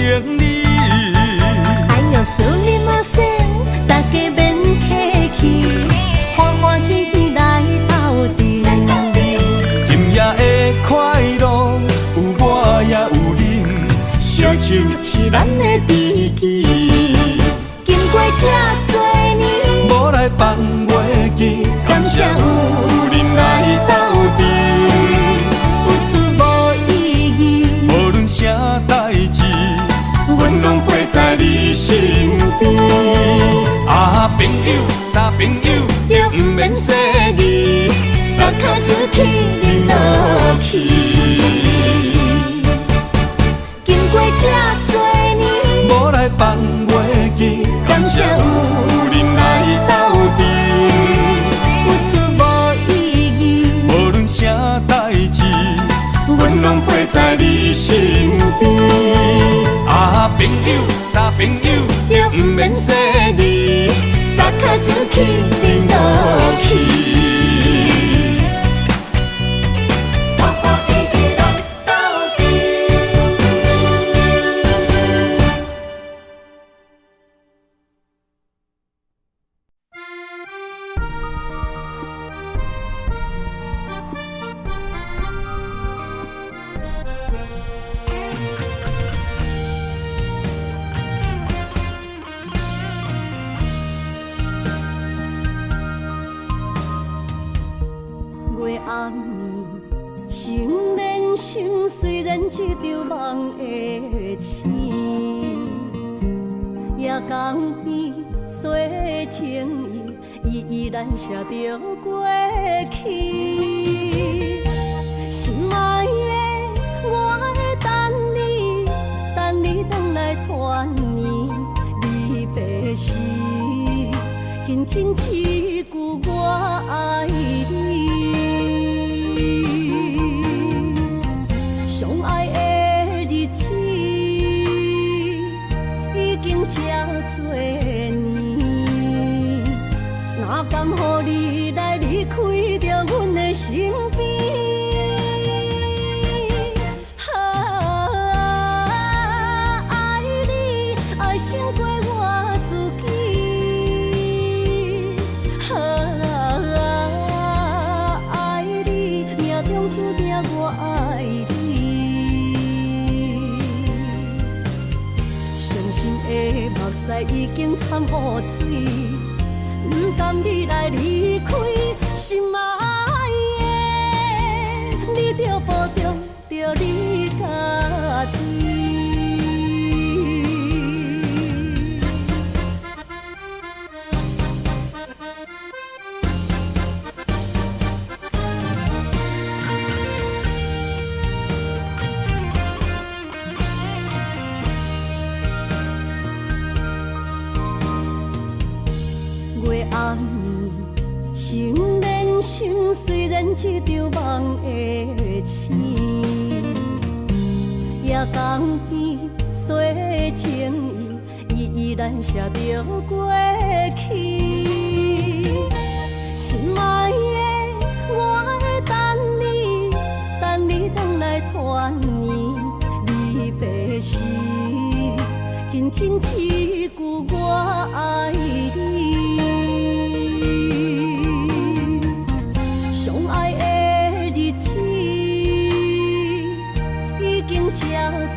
情理。哎呦，思念无声，大家免客气，欢欢喜喜来斗阵。今夜的快乐有我也有恁，烧酒是咱的知己，经过这多年，无来放袂记，感谢有恁来斗阵，有出无意义，无论啥代志，阮拢陪在你身边。啊，朋友，大朋友，就毋免说你，三脚子去恁落去。经过这多年，无来放袂记，感谢有恁来斗阵，有出无意义，无论啥代志，阮拢陪在你身边。啊，朋友，大朋友，就毋免说你，三脚子去恁落去。欢欢喜喜来斗阵。月暗暝，心连心，虽然一场梦的醒。夜光边，洗情意，依然写着过去。心爱的，我会等你，等你回来团圆。离别时，轻轻一句我爱你。相爱的日子已经这多年，哪甘予你来离开着阮的身边？爱你爱胜过我自己，爱你命中注定我爱你。伤心的目屎已经掺雨水，不甘你来离开，心爱的，你着保重着你家己。月暗暝，心连心，虽然一场梦的醒。夜光边，洗情意，依然写着过去。心爱的，我会等你，等你回来团圆。离别时，轻轻一句我爱你。相爱的日子已经这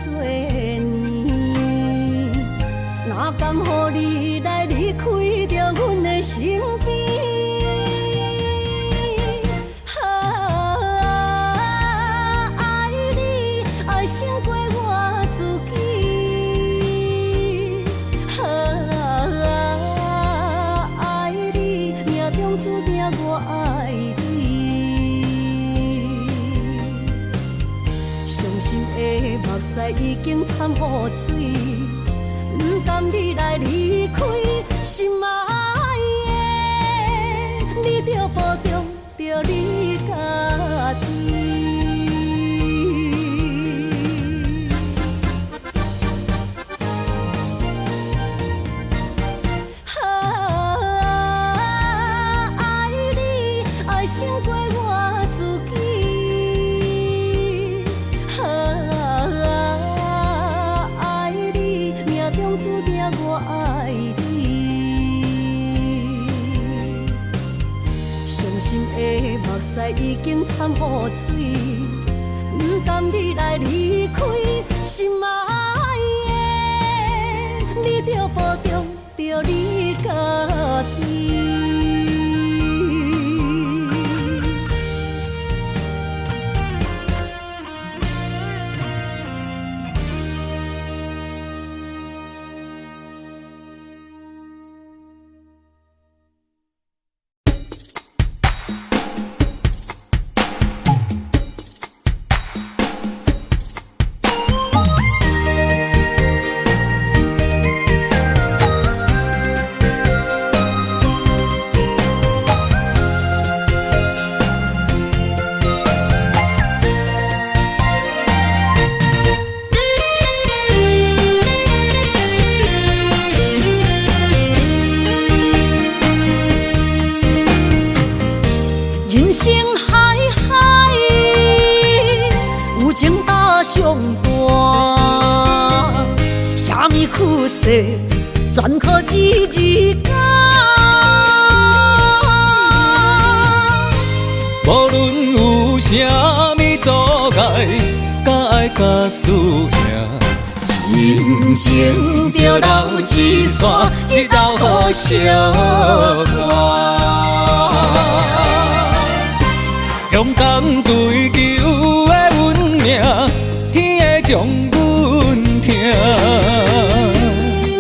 多年，哪甘予你来离开着阮的身边？爱你爱胜过我自己，爱你命中注定我爱你。伤心的目屎已经掺雨水，不甘你来离开，心爱的，你着保重着你家己。爱你爱胜过我自己，爱你在已经惨雨水，不甘你来离开，心爱的，你着保重着你家己。人生海海，有情搭上大，啥物苦涩，全靠一日干。无论有啥物阻碍，甲爱甲输赢，真情着留一线，一道好相伴。勇敢追求的运命，天会将阮疼。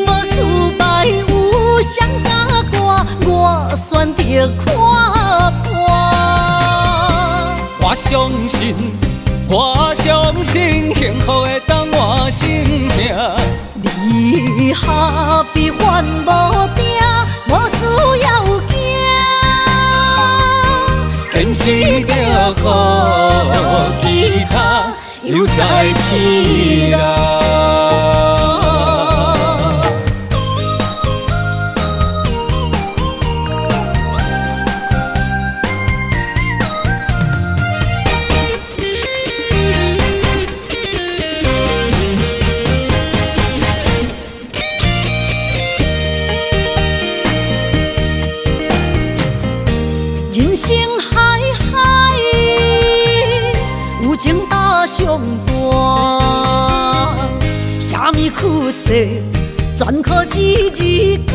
无失败有谁甲我，我选择看破。我相信，幸福会当我心命。你下比烦无定，无需要惊。坚持着好，其他犹在天涯。人生海海，有情搭上大，啥物苦涩，全靠一日干。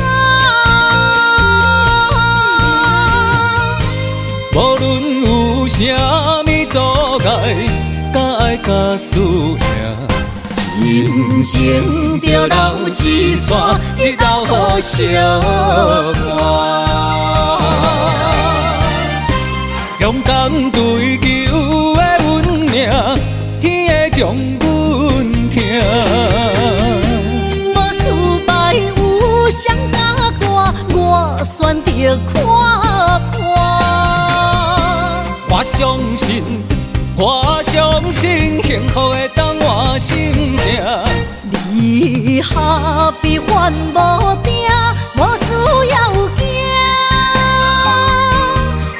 无论有啥物阻碍，甲爱甲输赢，真情着留一线，一道好相伴。勇敢追求的运命，天会将阮疼。无失败有谁甲我选择看破。我相信，幸福会当我心命。你下比烦无定，无需要惊。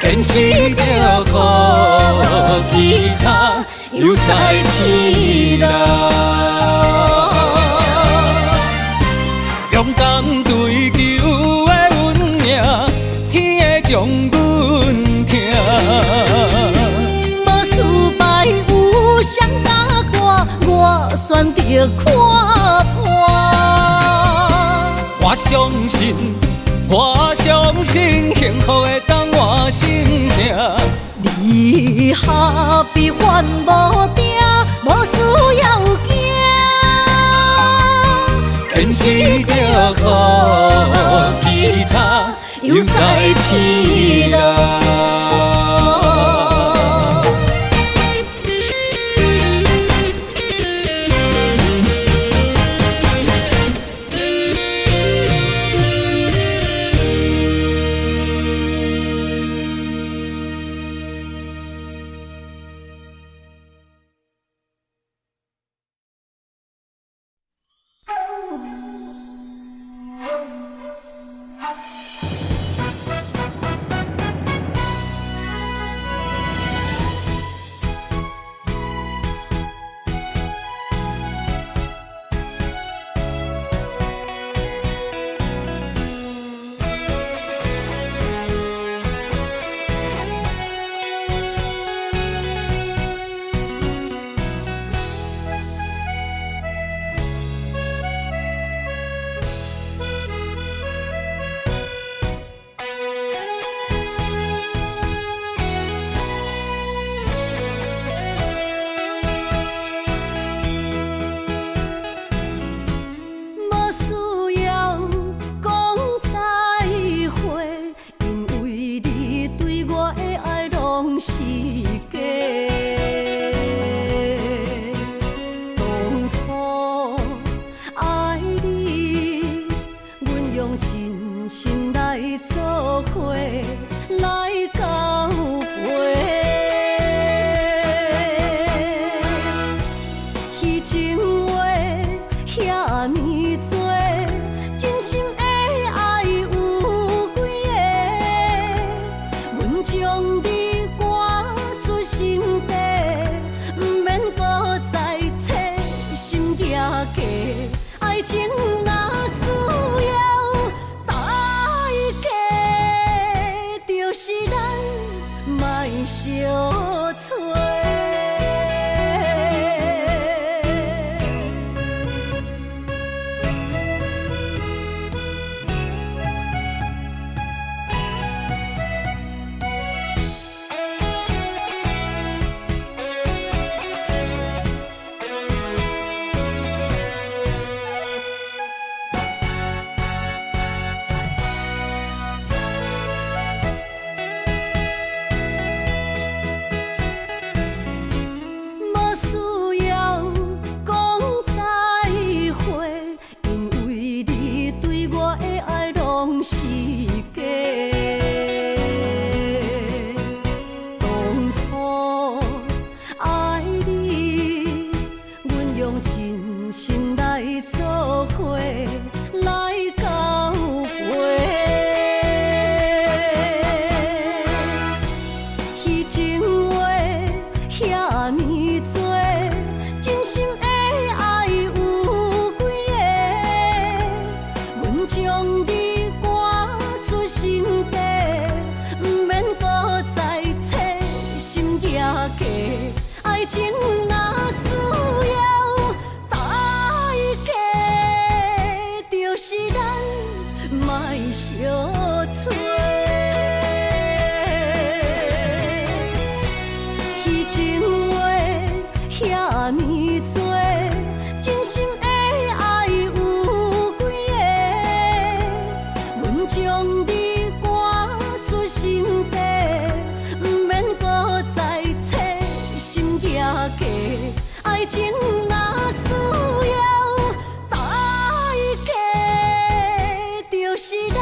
坚持着好，其他犹在天涯。勇敢追求的运命，天会将阮疼。无失败有谁甲我选择看破。我相信，幸福会当我心命。你下比烦无定，无需要惊。坚持着好，其他犹在天涯。尼多，真心的爱有几个？阮将你赶出心底，不免搁再找心行家。爱情若需要代价，就是咱莫相找。是假，当初爱你，阮用真心来做伙，来交陪。迄情话遐尼多，真心的爱有几个？阮将你心底，不免搁再找心行家。爱情若需要代价，就是咱莫相找。迄情话遐尼多，真心的爱有几个？阮将你心底，不免搁再找心行家。爱情若需要代价，就是咱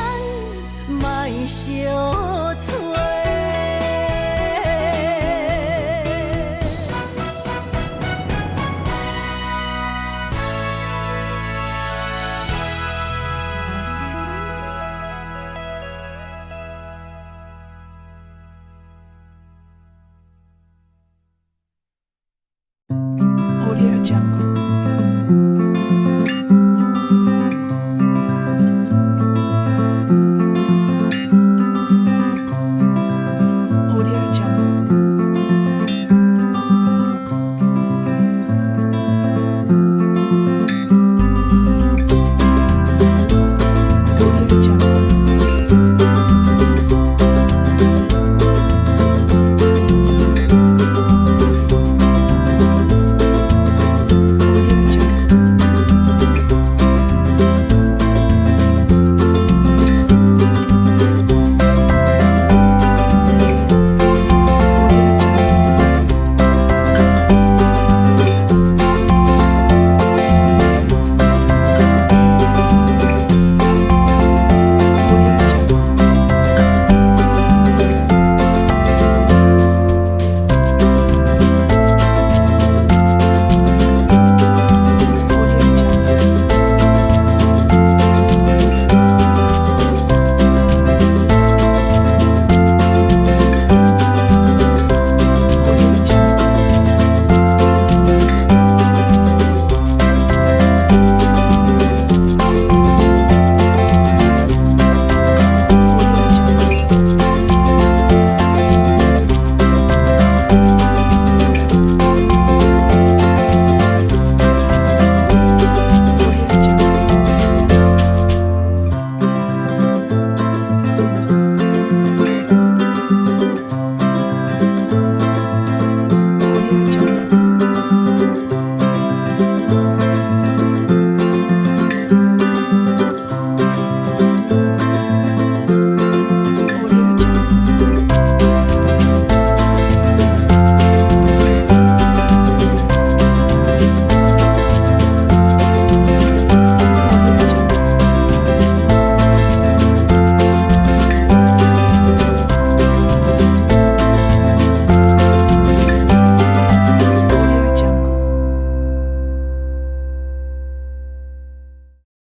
莫相。